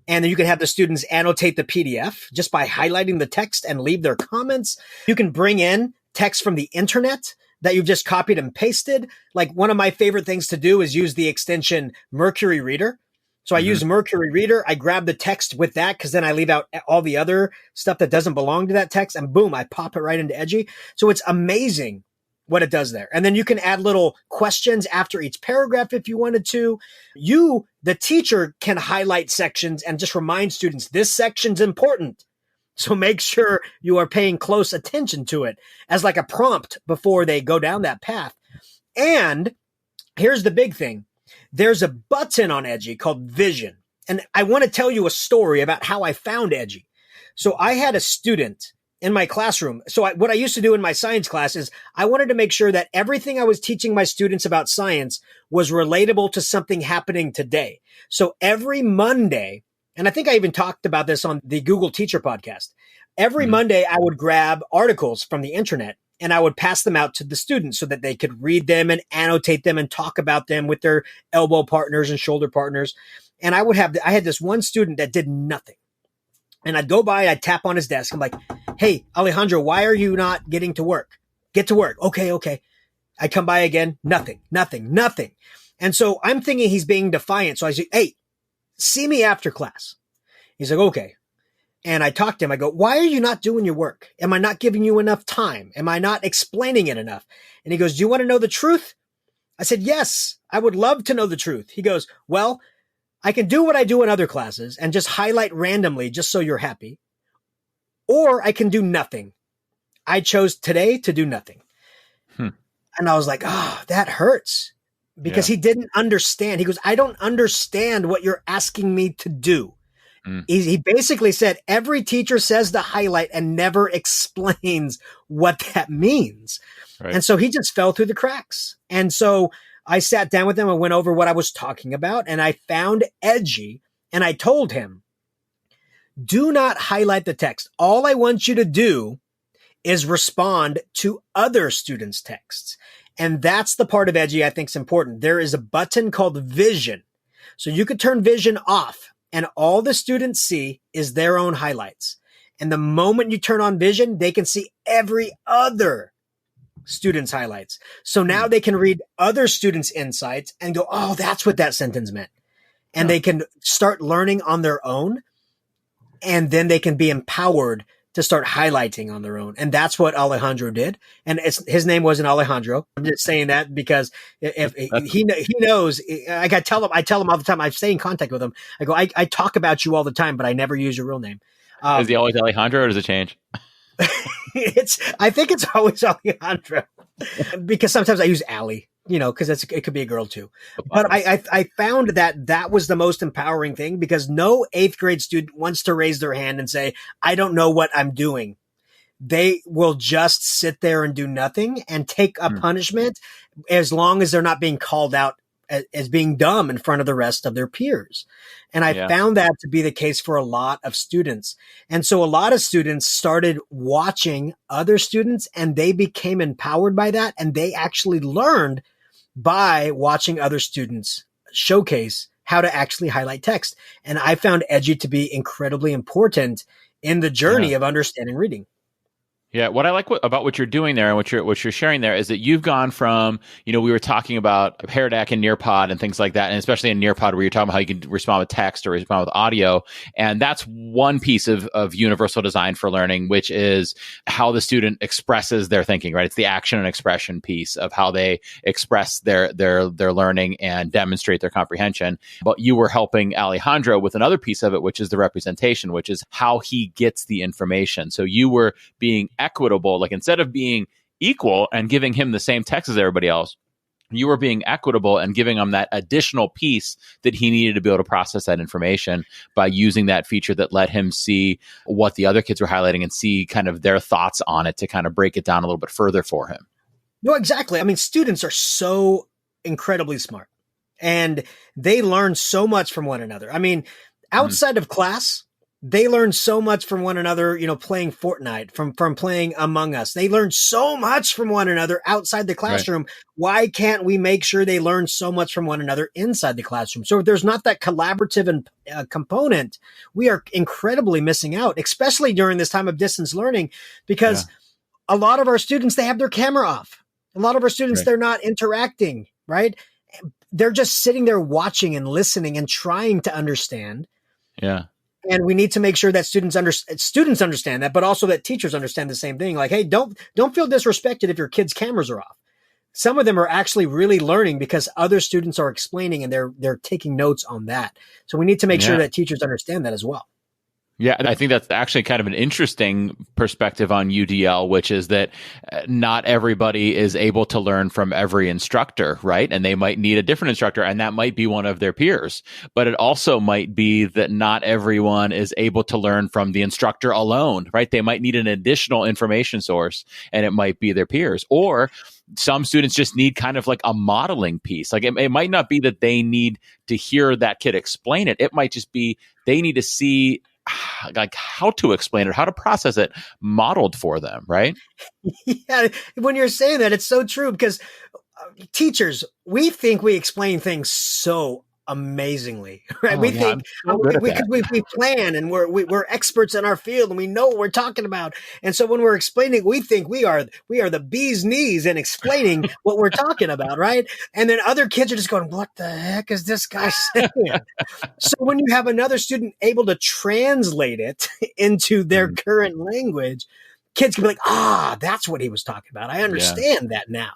and then you can have the students annotate the PDF just by highlighting the text and leave their comments. You can bring in text from the internet that you've just copied and pasted. Like one of my favorite things to do is use the extension Mercury Reader. So I use Mercury Reader. I grab the text with that because then I leave out all the other stuff that doesn't belong to that text, and boom, I pop it right into Edgy. So it's amazing what it does there. And then you can add little questions after each paragraph if you wanted to. You, the teacher, can highlight sections and just remind students this section's important. So make sure you are paying close attention to it as like a prompt before they go down that path. And here's the big thing. There's a button on Edgy called Vision. And I want to tell you a story about how I found Edgy. So I had a student in my classroom. So what I used to do in my science class is I wanted to make sure that everything I was teaching my students about science was relatable to something happening today. So every Monday, and I think I even talked about this on the Google Teacher podcast. Every Monday, I would grab articles from the internet and I would pass them out to the students so that they could read them and annotate them and talk about them with their elbow partners and shoulder partners. And I had this one student that did nothing. And I'd go by, I'd tap on his desk. I'm like, hey, Alejandro, why are you not getting to work? Get to work. Okay. I come by again. Nothing. And so I'm thinking he's being defiant. So I say, hey, see me after class. He's like, okay. And I talk to him. I go, why are you not doing your work? Am I not giving you enough time? Am I not explaining it enough? And he goes, do you want to know the truth? I said, yes, I would love to know the truth. He goes, well, I can do what I do in other classes and just highlight randomly just so you're happy. Or I can do nothing. I chose today to do nothing. And I was like, oh, that hurts. Because he didn't understand. He goes, I don't understand what you're asking me to do. He basically said every teacher says to highlight and never explains what that means. Right. And so he just fell through the cracks. And so I sat down with him and went over what I was talking about. And I found Edgy and I told him, do not highlight the text. All I want you to do is respond to other students' texts. And that's the part of Edgy I think is important. There is a button called Vision. So you could turn Vision off and all the students see is their own highlights. And the moment you turn on Vision, they can see every other student's highlights. So now they can read other students' insights and go, oh, that's what that sentence meant. And they can start learning on their own. And then they can be empowered to start highlighting on their own. And that's what Alejandro did. And his name wasn't Alejandro. I'm just saying that because if he knows, I tell him all the time, I stay in contact with him. I go, I talk about you all the time, but I never use your real name. Is he always Alejandro or does it change? I think it's always Alejandro because sometimes I use Ali, because it could be a girl too. But I found that was the most empowering thing because no 8th grade student wants to raise their hand and say, I don't know what I'm doing. They will just sit there and do nothing and take a punishment as long as they're not being called out as being dumb in front of the rest of their peers. And I found that to be the case for a lot of students. And so a lot of students started watching other students and they became empowered by that. And they actually learned by watching other students showcase how to actually highlight text. And I found Edgy to be incredibly important in the journey of understanding reading. Yeah, what I like about what you're doing there and what you're sharing there is that you've gone from, we were talking about Pear Deck and Nearpod and things like that, and especially in Nearpod where you're talking about how you can respond with text or respond with audio, and that's one piece of universal design for learning, which is how the student expresses their thinking, right? It's the action and expression piece of how they express their learning and demonstrate their comprehension. But you were helping Alejandro with another piece of it, which is the representation, which is how he gets the information. So you were being equitable, like instead of being equal and giving him the same text as everybody else, you were being equitable and giving him that additional piece that he needed to be able to process that information by using that feature that let him see what the other kids were highlighting and see kind of their thoughts on it to kind of break it down a little bit further for him. No, exactly. I mean, students are so incredibly smart and they learn so much from one another. I mean, outside of class, they learn so much from one another, playing Fortnite, from playing Among Us. They learn so much from one another outside the classroom. Right. Why can't we make sure they learn so much from one another inside the classroom? So if there's not that collaborative component, we are incredibly missing out, especially during this time of distance learning, because a lot of our students, they have their camera off. A lot of our students, they're not interacting, right? They're just sitting there watching and listening and trying to understand. Yeah. And we need to make sure that students understand that, but also that teachers understand the same thing. Like, hey, don't feel disrespected if your kids' cameras are off. Some of them are actually really learning because other students are explaining and they're taking notes on that. So we need to make sure that teachers understand that as well. Yeah, and I think that's actually kind of an interesting perspective on UDL, which is that not everybody is able to learn from every instructor, right? And they might need a different instructor, and that might be one of their peers. But it also might be that not everyone is able to learn from the instructor alone, right? They might need an additional information source, and it might be their peers. Or some students just need kind of like a modeling piece. Like it might not be that they need to hear that kid explain it. It might just be they need to see like how to explain it, how to process it modeled for them, right? Yeah, when you're saying that, it's so true because teachers, we think we explain things so amazingly, right? We think we plan and we're experts in our field and we know what we're talking about. And so when we're explaining, we think we are the bee's knees in explaining what we're talking about, right? And then other kids are just going, "What the heck is this guy saying?" So when you have another student able to translate it into their current language, kids can be like, "That's what he was talking about. I understand that now."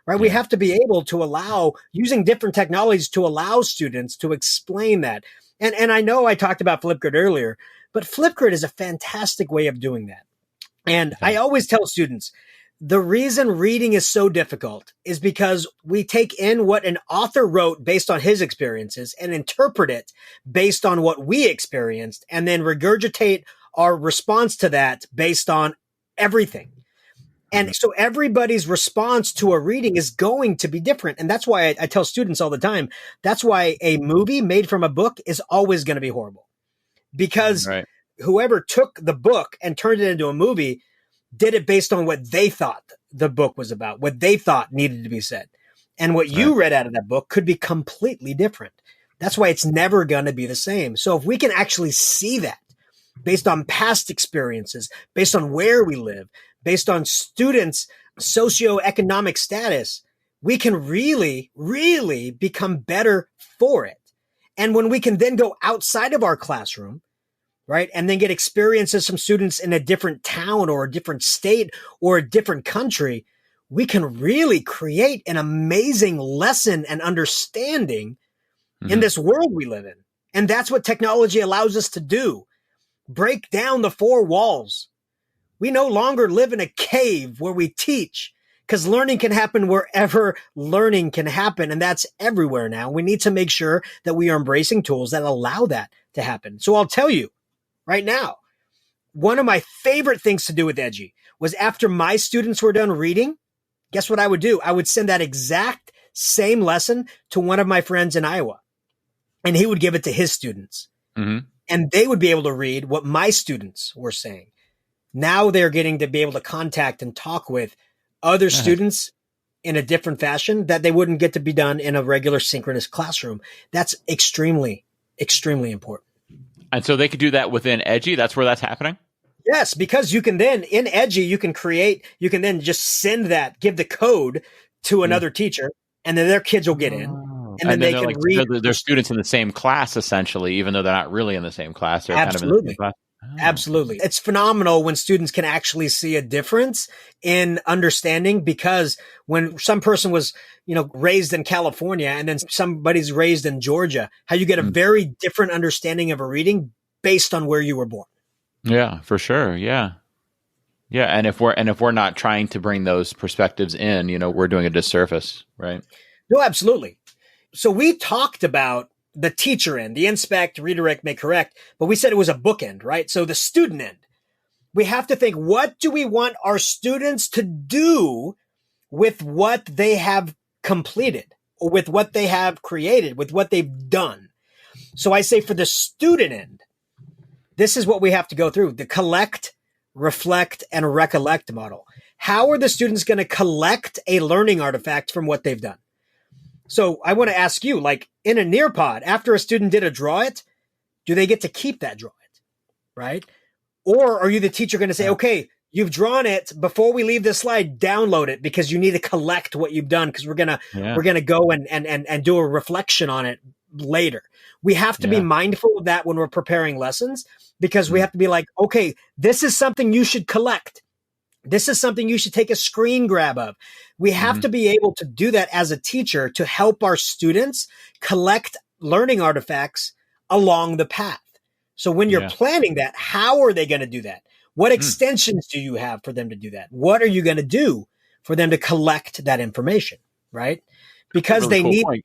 Right? Yeah. We have to be able to allow using different technologies to allow students to explain that. And I know I talked about Flipgrid earlier, but Flipgrid is a fantastic way of doing that. And I always tell students, the reason reading is so difficult is because we take in what an author wrote based on his experiences and interpret it based on what we experienced and then regurgitate our response to that based on everything. And so everybody's response to a reading is going to be different. And that's why I tell students all the time, that's why a movie made from a book is always going to be horrible. Because whoever took the book and turned it into a movie did it based on what they thought the book was about, what they thought needed to be said. And what you read out of that book could be completely different. That's why it's never going to be the same. So if we can actually see that based on past experiences, based on where we live, based on students' socioeconomic status, we can really, really become better for it. And when we can then go outside of our classroom, right, and then get experiences from students in a different town or a different state or a different country, we can really create an amazing lesson and understanding in this world we live in. And that's what technology allows us to do. Break down the four walls. We no longer live in a cave where we teach because learning can happen wherever learning can happen. And that's everywhere now. We need to make sure that we are embracing tools that allow that to happen. So I'll tell you right now, one of my favorite things to do with Edgy was after my students were done reading, guess what I would do? I would send that exact same lesson to one of my friends in Iowa, and he would give it to his students. Mm-hmm. And they would be able to read what my students were saying. Now they're getting to be able to contact and talk with other students in a different fashion that they wouldn't get to be done in a regular synchronous classroom. That's extremely, extremely important. And so they could do that within Edgy. That's where that's happening? Yes, because you can then, in Edgy, you can then just send that, give the code to another teacher, and then their kids will get in. And then they can read. They're students in the same class, essentially, even though they're not really in the same class. They're kind of in the same class. Oh. Absolutely. It's phenomenal when students can actually see a difference in understanding, because when some person was, raised in California and then somebody's raised in Georgia, how you get a very different understanding of a reading based on where you were born. Yeah, for sure. Yeah. Yeah. And if we're not trying to bring those perspectives in, we're doing a disservice, right? No, absolutely. So we talked about the teacher end, the inspect, redirect, make, correct, but we said it was a bookend, right? So the student end, we have to think, what do we want our students to do with what they have completed, or with what they have created, with what they've done? So I say for the student end, this is what we have to go through: the collect, reflect, and recollect model. How are the students going to collect a learning artifact from what they've done? So I want to ask you, like in a Nearpod, after a student did a draw it, do they get to keep that draw it, right? Or are you the teacher going to say, okay, you've drawn it, before we leave this slide, download it, because you need to collect what you've done, because we're gonna go and do a reflection on it later. We have to be mindful of that when we're preparing lessons, because we have to be like, okay, this is something you should collect. This is something you should take a screen grab of. We have to be able to do that as a teacher to help our students collect learning artifacts along the path. So when you're planning that, how are they going to do that? What extensions do you have for them to do that? What are you going to do for them to collect that information, right? Because really they need... point.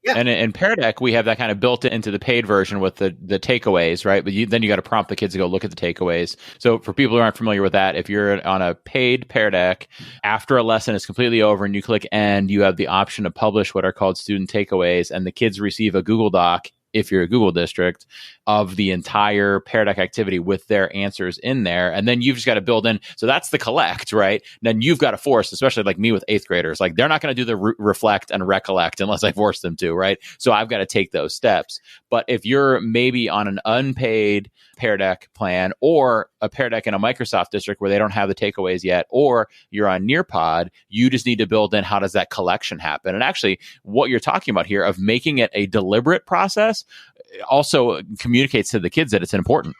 And in Pear Deck, we have that kind of built into the paid version with the takeaways, right? But then you got to prompt the kids to go look at the takeaways. So for people who aren't familiar with that, if you're on a paid Pear Deck, after a lesson is completely over and you click end, you have the option to publish what are called student takeaways, and the kids receive a Google Doc, if you're a Google district, of the entire Pear Deck activity with their answers in there. And then you've just got to build in. So that's the collect, right? Then you've got to force, especially like me with 8th graders, like they're not going to do the reflect and recollect unless I force them to, right? So I've got to take those steps. But if you're maybe on an unpaid Pear Deck plan, or a Pear Deck in a Microsoft district where they don't have the takeaways yet, or you're on Nearpod, you just need to build in how does that collection happen. And actually what you're talking about here of making it a deliberate process also communicates to the kids that it's important.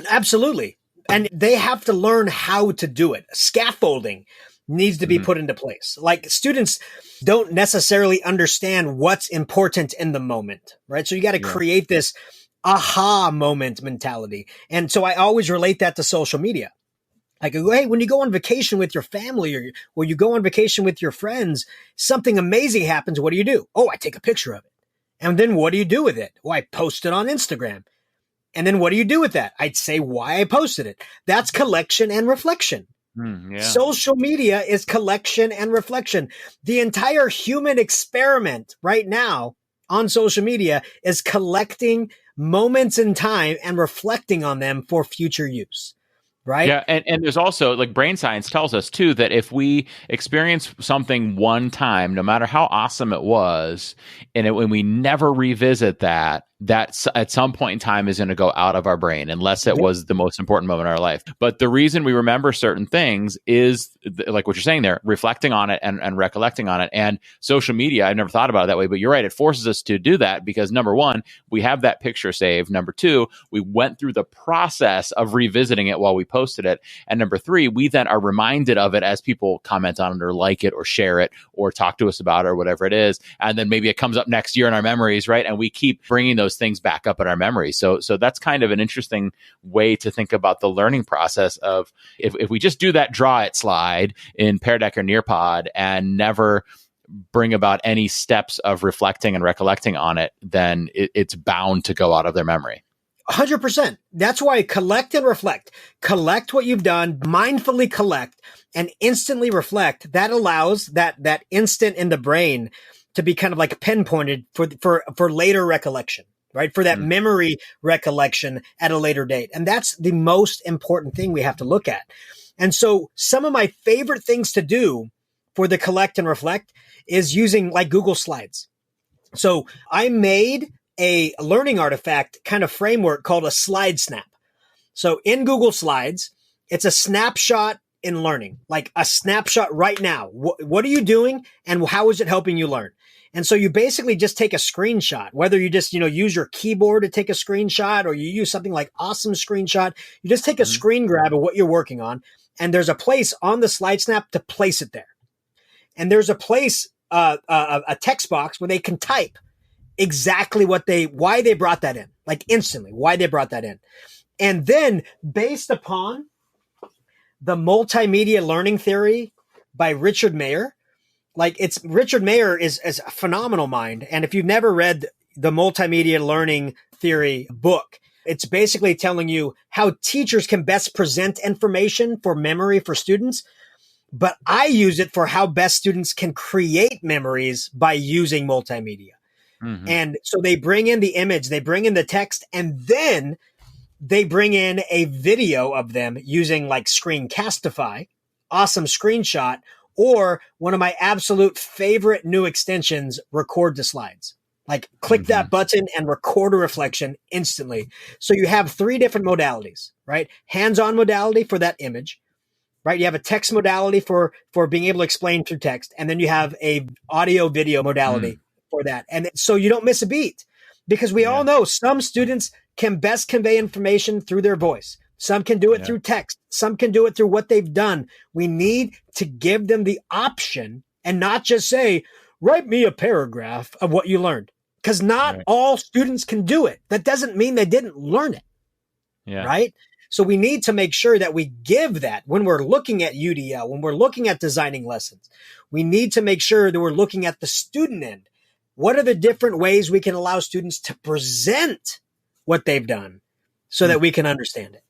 Absolutely. And they have to learn how to do it. Scaffolding needs to be put into place. Like, students don't necessarily understand what's important in the moment, right? So you got to create this aha moment mentality. And so I always relate that to social media. I go, hey, when you go on vacation with your family, or you go on vacation with your friends, something amazing happens. What do? Oh, I take a picture of it. And then what do you do with it? Oh, I post it on Instagram. And then what do you do with that? I'd say why I posted it. That's collection and reflection. Social media is collection and reflection. The entire human experiment right now on social media is collecting moments in time and reflecting on them for future use. Right. Yeah. And there's also, like, brain science tells us too, that if we experience something one time, no matter how awesome it was, and when we never revisit that at some point in time is going to go out of our brain, unless it was the most important moment in our life. But the reason we remember certain things is, like what you're saying there, reflecting on it and recollecting on it. And social media, I've never thought about it that way, but you're right. It forces us to do that because, number one, we have that picture saved. Number two, we went through the process of revisiting it while we posted it. And number three, we then are reminded of it as people comment on it or like it or share it or talk to us about it or whatever it is. And then maybe it comes up next year in our memories, right? And we keep bringing those things back up in our memory. So that's kind of an interesting way to think about the learning process of if we just do that draw it slide in Pear Deck or Nearpod and never bring about any steps of reflecting and recollecting on it, then it's bound to go out of their memory. 100%. That's why collect and reflect. Collect what you've done, mindfully collect, and instantly reflect. That allows that instant in the brain to be kind of like pinpointed for later recollection, right? For that memory recollection at a later date. And that's the most important thing we have to look at. And so some of my favorite things to do for the collect and reflect is using like Google Slides. So I made a learning artifact kind of framework called a slide snap. So in Google Slides, it's a snapshot in learning, like a snapshot right now. What are you doing and how is it helping you learn? And so you basically just take a screenshot, whether you just, use your keyboard to take a screenshot or you use something like Awesome Screenshot. You just take a screen grab of what you're working on. And there's a place on the slide snap to place it there. And there's a place, a text box where they can type exactly why they brought that in, like instantly, why they brought that in. And then based upon the multimedia learning theory by Richard Mayer, Richard Mayer is a phenomenal mind. And if you've never read the multimedia learning theory book, it's basically telling you how teachers can best present information for memory for students. But I use it for how best students can create memories by using multimedia. Mm-hmm. And so they bring in the image, they bring in the text, and then they bring in a video of them using like Screencastify, Awesome Screenshot, or one of my absolute favorite new extensions, Record to Slides. Like click that button and record a reflection instantly. So you have 3 different modalities, right? Hands-on modality for that image, right? You have a text modality for being able to explain through text. And then you have a audio video modality for that. And so you don't miss a beat because we all know some students can best convey information through their voice. Some can do it through text. Some can do it through what they've done. We need to give them the option and not just say, write me a paragraph of what you learned. Because not all students can do it. That doesn't mean they didn't learn it. Yeah. Right? So we need to make sure that we give that when we're looking at UDL, when we're looking at designing lessons, we need to make sure that we're looking at the student end. What are the different ways we can allow students to present what they've done so that we can understand it?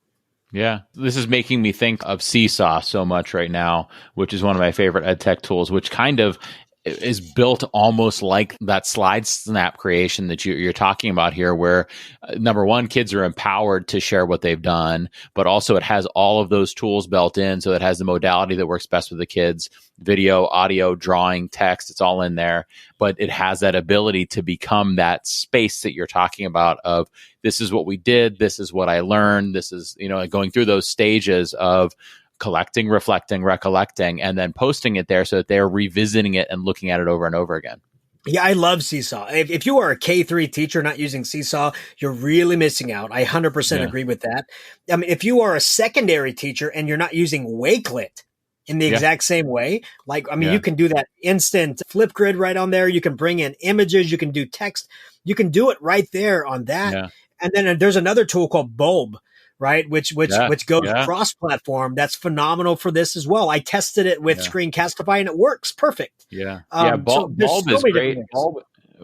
Yeah, this is making me think of Seesaw so much right now, which is one of my favorite ed tech tools, which kind of is built almost like that slide snap creation that you're talking about here, where number one, kids are empowered to share what they've done, but also it has all of those tools built in. So it has the modality that works best with the kids, video, audio, drawing, text, it's all in there. But it has that ability to become that space that you're talking about of this is what we did, this is what I learned, this is, going through those stages of collecting, reflecting, recollecting, and then posting it there so that they're revisiting it and looking at it over and over again. Yeah, I love Seesaw. If you are a K-3 teacher not using Seesaw, you're really missing out. I 100% agree with that. I mean, if you are a secondary teacher and you're not using Wakelet in the exact same way, you can do that instant Flipgrid right on there. You can bring in images. You can do text. You can do it right there on that. Yeah. And then there's another tool called Bulb, right? Which goes cross-platform. That's phenomenal for this as well. I tested it with Screencastify and it works perfect. Yeah. Bulb is great.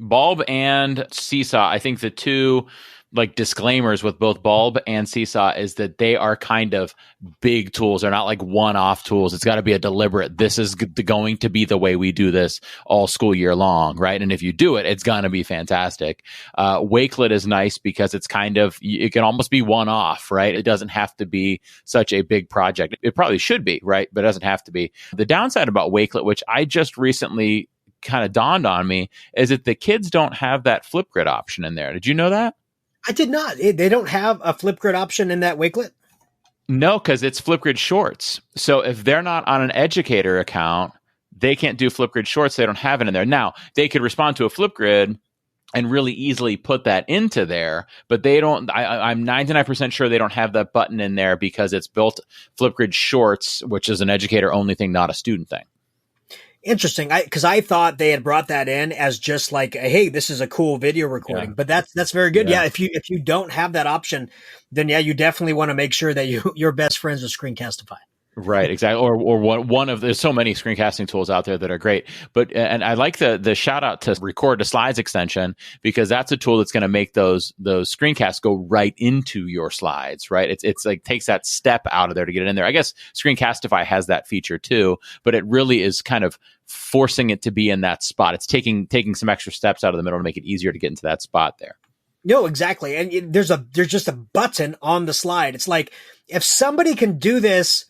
Bulb and Seesaw, I think the two like disclaimers with both Bulb and Seesaw is that they are kind of big tools. They're not like one-off tools. It's got to be a deliberate, this is going to be the way we do this all school year long, right? And if you do it, it's going to be fantastic. Wakelet is nice because it's kind of, it can almost be one-off, right? It doesn't have to be such a big project. It probably should be, right? But it doesn't have to be. The downside about Wakelet, which I just recently kind of dawned on me, is that the kids don't have that Flipgrid option in there. Did you know that? I did not. They don't have a Flipgrid option in that Wakelet? No, because it's Flipgrid Shorts. So if they're not on an educator account, they can't do Flipgrid Shorts. They don't have it in there. Now, they could respond to a Flipgrid and really easily put that into there, but they don't. I'm 99% sure they don't have that button in there because it's built Flipgrid Shorts, which is an educator-only thing, not a student thing. Interesting. Because I thought they had brought that in as just like, hey, this is a cool video recording, but that's very good. Yeah. If you don't have that option, then you definitely want to make sure that you're best friends with Screencastify. Right, exactly. Or one of there's so many screencasting tools out there that are great. But and I like the shout out to record to slides extension, because that's a tool that's going to make those screencasts go right into your slides. Right, it's like takes that step out of there to get it in there. I guess Screencastify has that feature too, but it really is kind of forcing it to be in that spot. It's taking some extra steps out of the middle to make it easier to get into that spot there. No, exactly. And there's just a button on the slide. It's like, if somebody can do this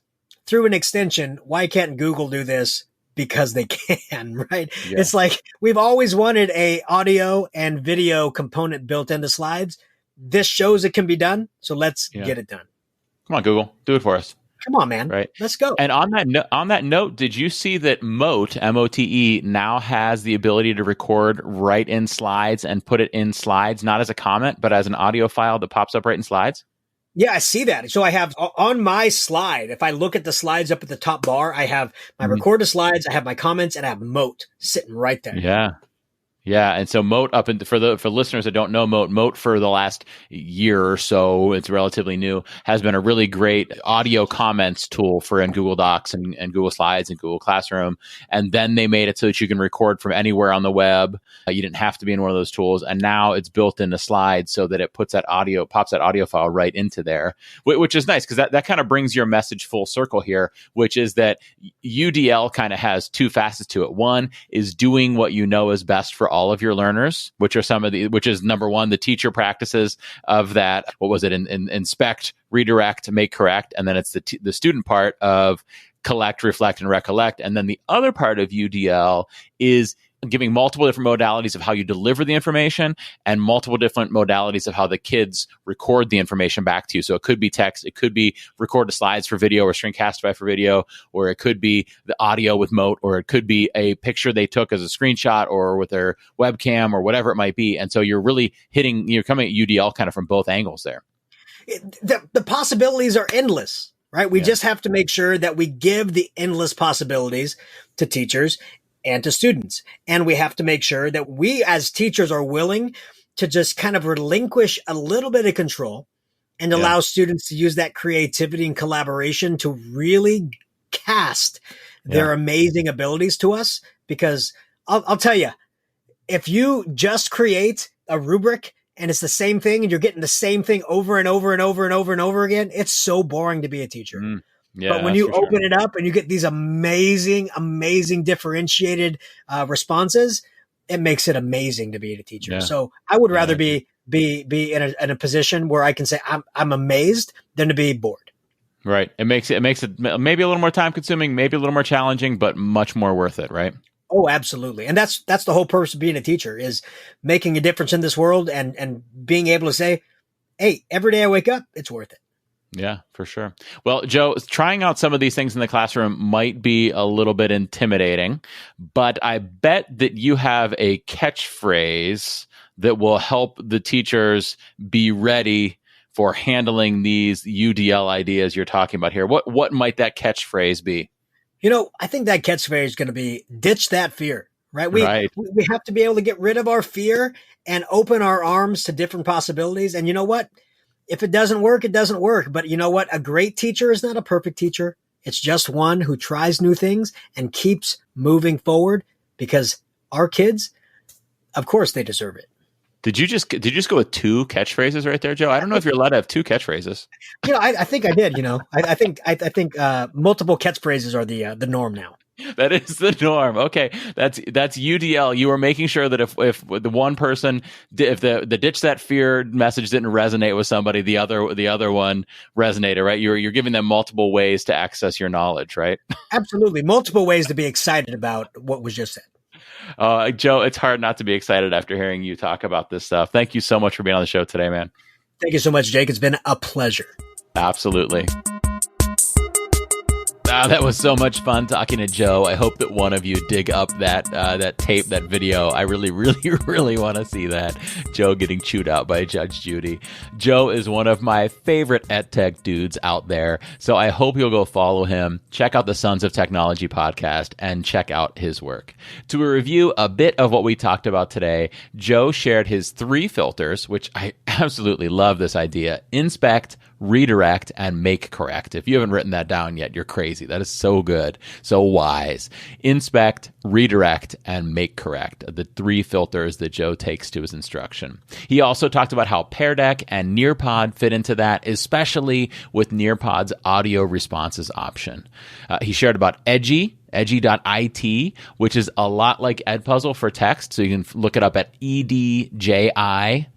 through an extension, why can't Google do this? Because they can, right? Yeah. It's like, we've always wanted a audio and video component built into slides. This shows it can be done. So let's get it done. Come on, Google, do it for us. Come on, man. Right. Let's go. And on that note, did you see that Mote, MOTE, now has the ability to record right in slides and put it in slides, not as a comment, but as an audio file that pops up right in slides? Yeah, I see that. So I have on my slide, if I look at the slides up at the top bar, I have my recorded slides, I have my comments, and I have Mote sitting right there. Yeah. Yeah, and so Mote for listeners that don't know Mote for the last year or so, it's relatively new, has been a really great audio comments tool for in Google Docs and Google Slides and Google Classroom. And then they made it so that you can record from anywhere on the web. You didn't have to be in one of those tools, and now it's built into Slides so that it pops that audio file right into there, which is nice, because that kind of brings your message full circle here, which is that UDL kind of has two facets to it. One is doing what you know is best for all of your learners, which is number one, the teacher practices of that. What was it? Inspect, redirect, make correct. And then it's the student part of collect, reflect, and recollect. And then the other part of UDL is giving multiple different modalities of how you deliver the information and multiple different modalities of how the kids record the information back to you. So it could be text, it could be record the slides for video or Screencastify for video, or it could be the audio with Mote, or it could be a picture they took as a screenshot or with their webcam or whatever it might be. And so you're coming at UDL kind of from both angles there. The possibilities are endless, right? We just have to make sure that we give the endless possibilities to teachers and to students. And we have to make sure that we as teachers are willing to just kind of relinquish a little bit of control and allow students to use that creativity and collaboration to really cast their amazing abilities to us. Because I'll tell you, if you just create a rubric and it's the same thing and you're getting the same thing over and over and over and over and over again, it's so boring to be a teacher. Yeah, but when you open it up and you get these amazing, amazing differentiated responses, it makes it amazing to be a teacher. Yeah. So I would rather be in a position where I can say I'm amazed than to be bored. Right. It makes it maybe a little more time consuming, maybe a little more challenging, but much more worth it. Right. Oh, absolutely. And that's the whole purpose of being a teacher, is making a difference in this world and being able to say, hey, every day I wake up, it's worth it. Yeah, for sure. Well, Joe, trying out some of these things in the classroom might be a little bit intimidating, but I bet that you have a catchphrase that will help the teachers be ready for handling these UDL ideas you're talking about here. What might that catchphrase be? I think that catchphrase is going to be ditch that fear, right? We have to be able to get rid of our fear and open our arms to different possibilities. And you know what? If it doesn't work, it doesn't work. But you know what? A great teacher is not a perfect teacher. It's just one who tries new things and keeps moving forward, because our kids, of course, they deserve it. Did you just go with two catchphrases right there, Joe? I don't know if you're allowed to have two catchphrases. I think I did. I think multiple catchphrases are the norm now. That is the norm. Okay, that's UDL. You were making sure that if the one person, if the ditch that fear message didn't resonate with somebody, the other one resonated, right? You're giving them multiple ways to access your knowledge, right? Absolutely, multiple ways to be excited about what was just said. Joe, it's hard not to be excited after hearing you talk about this stuff. Thank you so much for being on the show today, man. Thank you so much, Jake. It's been a pleasure. Absolutely. That was so much fun talking to Joe. I hope that one of you dig up that tape, that video. I really, really, really want to see that. Joe getting chewed out by Judge Judy. Joe is one of my favorite EdTech dudes out there. So I hope you'll go follow him, check out the Sons of Technology podcast, and check out his work. To review a bit of what we talked about today, Joe shared his 3 filters, which I absolutely love this idea. Inspect, redirect, and make correct. If you haven't written that down yet, you're crazy. That is so good, so wise. Inspect, redirect, and make correct. The 3 filters that Joe takes to his instruction. He also talked about how Pear Deck and Nearpod fit into that, especially with Nearpod's audio responses option. He shared about edgy.it, which is a lot like Edpuzzle for text. So you can look it up at edji.it,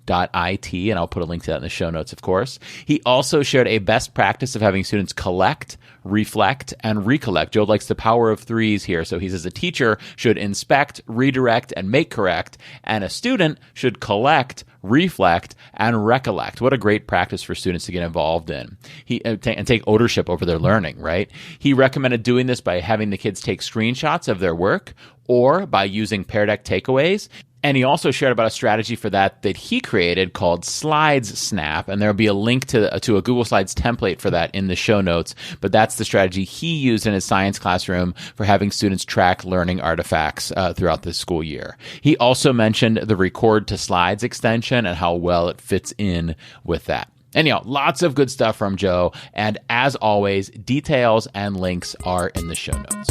and I'll put a link to that in the show notes, of course. He also shared a best practice of having students collect, reflect, and recollect. Joe likes the power of 3s here. So he says a teacher should inspect, redirect, and make correct, and a student should collect, reflect, and recollect. What a great practice for students to get involved in and take ownership over their learning, right? He recommended doing this by having the kids take screenshots of their work or by using Pear Deck takeaways. And he also shared about a strategy for that he created called Slides Snap. And there'll be a link to a Google Slides template for that in the show notes. But that's the strategy he used in his science classroom for having students track learning artifacts throughout the school year. He also mentioned the Record to Slides extension and how well it fits in with that. Anyhow, lots of good stuff from Joe. And as always, details and links are in the show notes.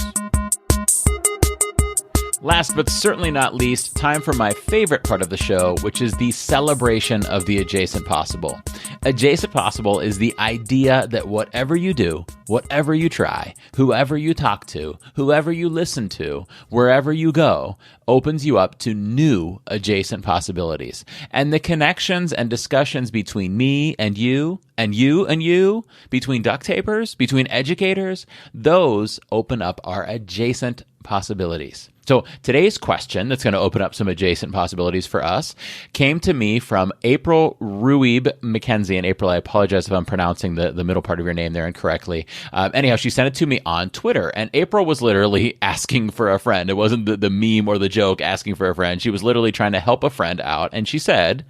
Last but certainly not least, time for my favorite part of the show, which is the celebration of the adjacent possible. Adjacent possible is the idea that whatever you do, whatever you try, whoever you talk to, whoever you listen to, wherever you go, opens you up to new adjacent possibilities. And the connections and discussions between me and you, and you and you, between duct tapers, between educators, those open up our adjacent possibilities. So today's question that's going to open up some adjacent possibilities for us came to me from April Ruib McKenzie. And April, I apologize if I'm pronouncing the middle part of your name there incorrectly. Anyhow, she sent it to me on Twitter. And April was literally asking for a friend. It wasn't the meme or the joke asking for a friend. She was literally trying to help a friend out. And she said,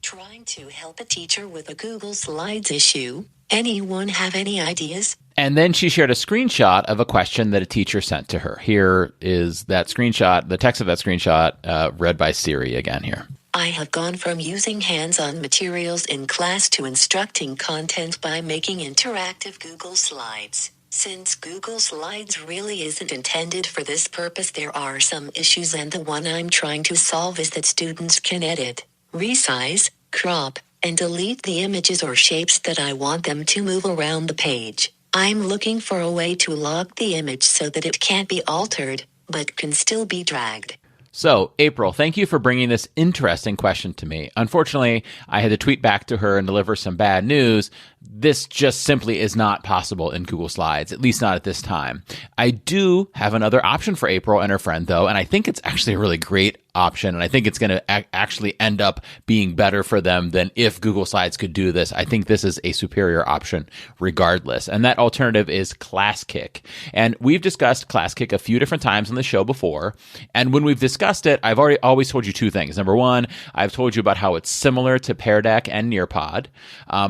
"Trying to help a teacher with a Google Slides issue. Anyone have any ideas?" And then she shared a screenshot of a question that a teacher sent to her. Here is that screenshot, the text of that screenshot, read by Siri again here. "I have gone from using hands-on materials in class to instructing content by making interactive Google Slides. Since Google Slides really isn't intended for this purpose, there are some issues, and the one I'm trying to solve is that students can edit, resize, crop, and delete the images or shapes that I want them to move around the page. I'm looking for a way to lock the image so that it can't be altered, but can still be dragged." So, April, thank you for bringing this interesting question to me. Unfortunately, I had to tweet back to her and deliver some bad news. This just simply is not possible in Google Slides, at least not at this time. I do have another option for April and her friend, though, and I think it's actually a really great option, and I think it's going to actually end up being better for them than if Google Slides could do this. I think this is a superior option regardless, and that alternative is ClassKick. And we've discussed ClassKick a few different times on the show before, and when we've discussed it, I've always told you two things. Number one, I've told you about how it's similar to Pear Deck and Nearpod,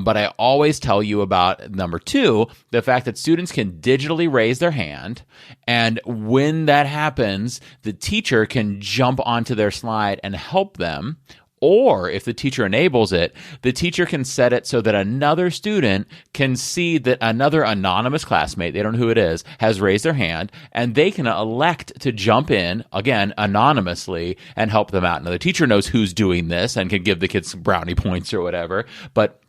but I always tell you about, number two, the fact that students can digitally raise their hand, and when that happens, the teacher can jump onto their slide and help them. Or if the teacher enables it, the teacher can set it so that another student can see that another anonymous classmate, they don't know who it is, has raised their hand, and they can elect to jump in, again, anonymously, and help them out. Now, the teacher knows who's doing this and can give the kids brownie points or whatever, but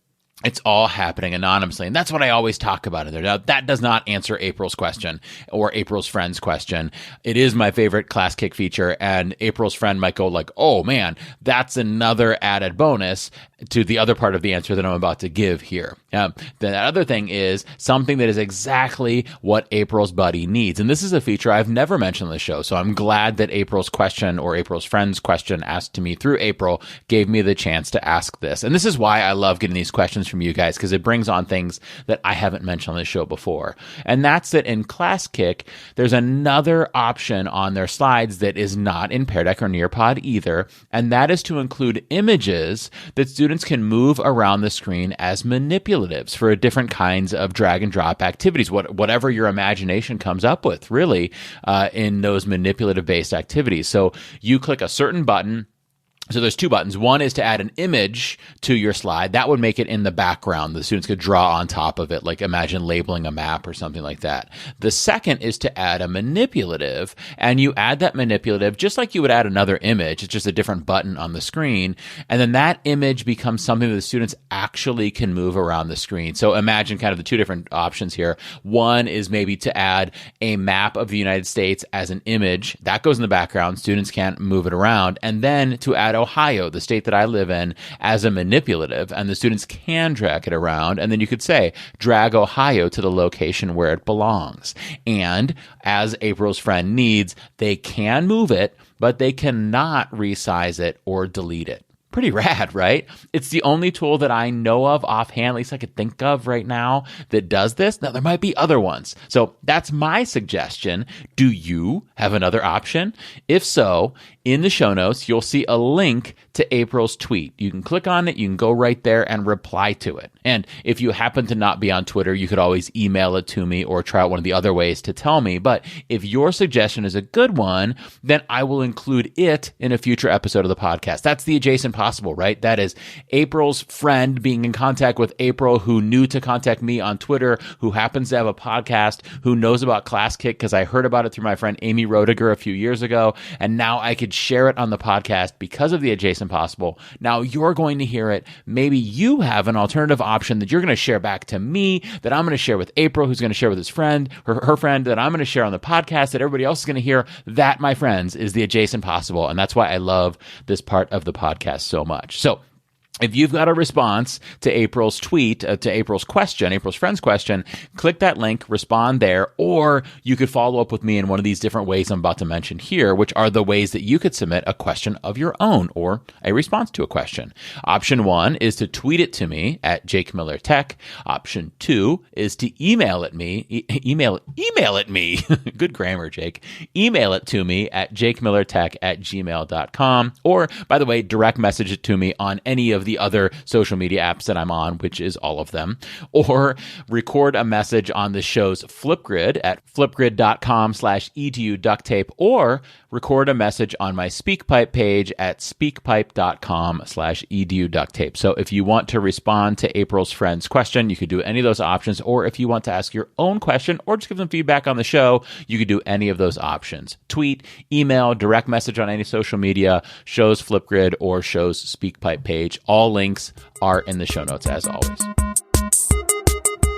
it's all happening anonymously. And that's what I always talk about in there. Now, that does not answer April's question or April's friend's question. It is my favorite ClassKick feature. And April's friend might go like, oh man, that's another added bonus to the other part of the answer that I'm about to give here. The other thing is something that is exactly what April's buddy needs. And this is a feature I've never mentioned on the show. So I'm glad that April's question or April's friend's question asked to me through April gave me the chance to ask this. And this is why I love getting these questions from you guys, because it brings on things that I haven't mentioned on the show before. And that's that in ClassKick, there's another option on their slides that is not in Pear Deck or Nearpod either. And that is to include images that students can move around the screen as manipulatives for different kinds of drag and drop activities, whatever your imagination comes up with, really, in those manipulative based activities. So you click a certain button, So there's two buttons. One is to add an image to your slide. That would make it in the background. The students could draw on top of it, like imagine labeling a map or something like that. The second is to add a manipulative, and you add that manipulative just like you would add another image. It's just a different button on the screen. And then that image becomes something that the students actually can move around the screen. So imagine kind of the two different options here. One is maybe to add a map of the United States as an image. That goes in the background. Students can't move it around. And then to add Ohio, the state that I live in, as a manipulative, and the students can drag it around. And then you could say, drag Ohio to the location where it belongs. And as April's friend needs, they can move it, but they cannot resize it or delete it. Pretty rad, right? It's the only tool that I know of offhand, at least I could think of right now, that does this. Now, there might be other ones. So that's my suggestion. Do you have another option? If so, in the show notes, you'll see a link to April's tweet. You can click on it, you can go right there and reply to it. And if you happen to not be on Twitter, you could always email it to me or try out one of the other ways to tell me. But if your suggestion is a good one, then I will include it in a future episode of the podcast. That's the adjacent possible, right? That is April's friend being in contact with April, who knew to contact me on Twitter, who happens to have a podcast, who knows about ClassKick because I heard about it through my friend Amy Rodiger a few years ago. And now I could share it on the podcast because of the adjacent possible. Now you're going to hear it. Maybe you have an alternative option that you're going to share back to me, that I'm going to share with April, who's going to share with his friend, her friend, that I'm going to share on the podcast, that everybody else is going to hear. That, my friends, is the adjacent possible. And that's why I love this part of the podcast so much. So if you've got a response to April's tweet, to April's question, April's friend's question, click that link, respond there, or you could follow up with me in one of these different ways I'm about to mention here, which are the ways that you could submit a question of your own or a response to a question. Option 1 is to tweet it to me at Jake Miller Tech. Option 2 is to email it me. Email it me. Good grammar, Jake. Email it to me at jakemillertech@gmail.com. Or, by the way, direct message it to me on any of the other social media apps that I'm on, which is all of them, or record a message on the show's Flipgrid at flipgrid.com/edu duct tape, or record a message on my SpeakPipe page at speakpipe.com/edu duct tape. So if you want to respond to April's friend's question, you could do any of those options, or if you want to ask your own question or just give them feedback on the show, you could do any of those options. Tweet, email, direct message on any social media, show's Flipgrid or show's SpeakPipe page. All links are in the show notes, as always.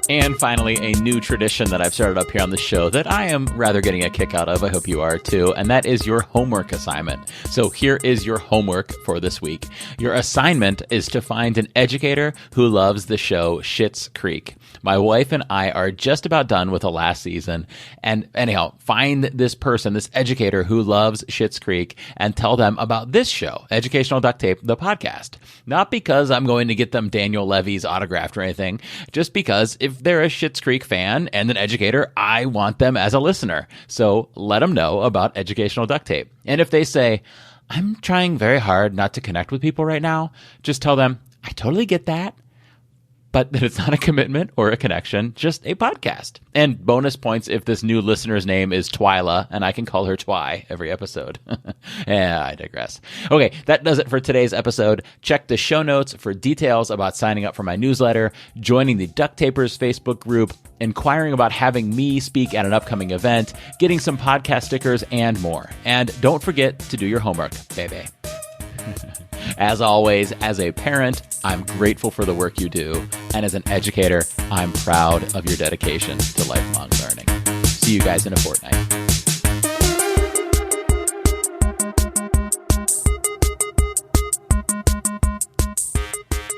And finally, a new tradition that I've started up here on the show that I am rather getting a kick out of. I hope you are too. And that is your homework assignment. So here is your homework for this week. Your assignment is to find an educator who loves the show Schitt's Creek. My wife and I are just about done with the last season. And anyhow, find this person, this educator who loves Schitt's Creek, and tell them about this show, Educational Duct Tape, the podcast. Not because I'm going to get them Daniel Levy's autographed or anything, just because if they're a Schitt's Creek fan and an educator, I want them as a listener. So let them know about Educational Duct Tape. And if they say, I'm trying very hard not to connect with people right now, just tell them, I totally get that, but that it's not a commitment or a connection, just a podcast. And bonus points if this new listener's name is Twyla, and I can call her Twy every episode. Yeah, I digress. Okay, that does it for today's episode. Check the show notes for details about signing up for my newsletter, joining the Duct Tapers Facebook group, inquiring about having me speak at an upcoming event, getting some podcast stickers, and more. And don't forget to do your homework, baby. As always, as a parent, I'm grateful for the work you do. And as an educator, I'm proud of your dedication to lifelong learning. See you guys in a fortnight.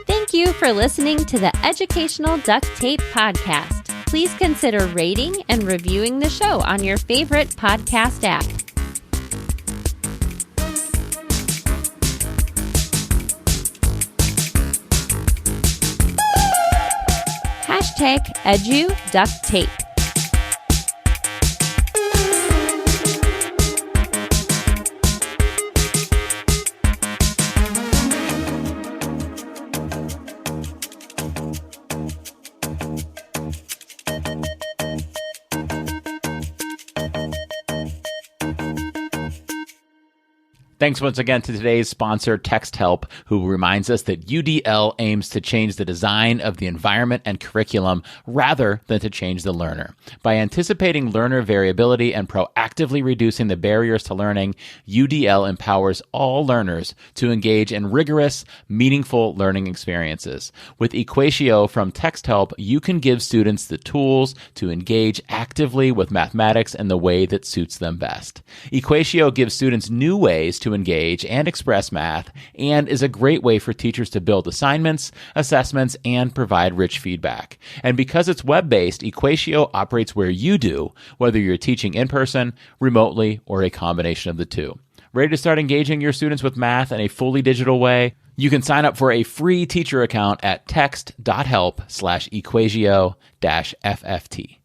Thank you for listening to the Educational Duct Tape Podcast. Please consider rating and reviewing the show on your favorite podcast app. #EduDuctTape. Thanks once again to today's sponsor, TextHelp, who reminds us that UDL aims to change the design of the environment and curriculum rather than to change the learner. By anticipating learner variability and proactively reducing the barriers to learning, UDL empowers all learners to engage in rigorous, meaningful learning experiences. With Equatio from TextHelp, you can give students the tools to engage actively with mathematics in the way that suits them best. Equatio gives students new ways to engage and express math and is a great way for teachers to build assignments, assessments, and provide rich feedback. And because it's web-based, Equatio operates where you do, whether you're teaching in person, remotely, or a combination of the two. Ready to start engaging your students with math in a fully digital way? You can sign up for a free teacher account at text.help/Equatio-FFT.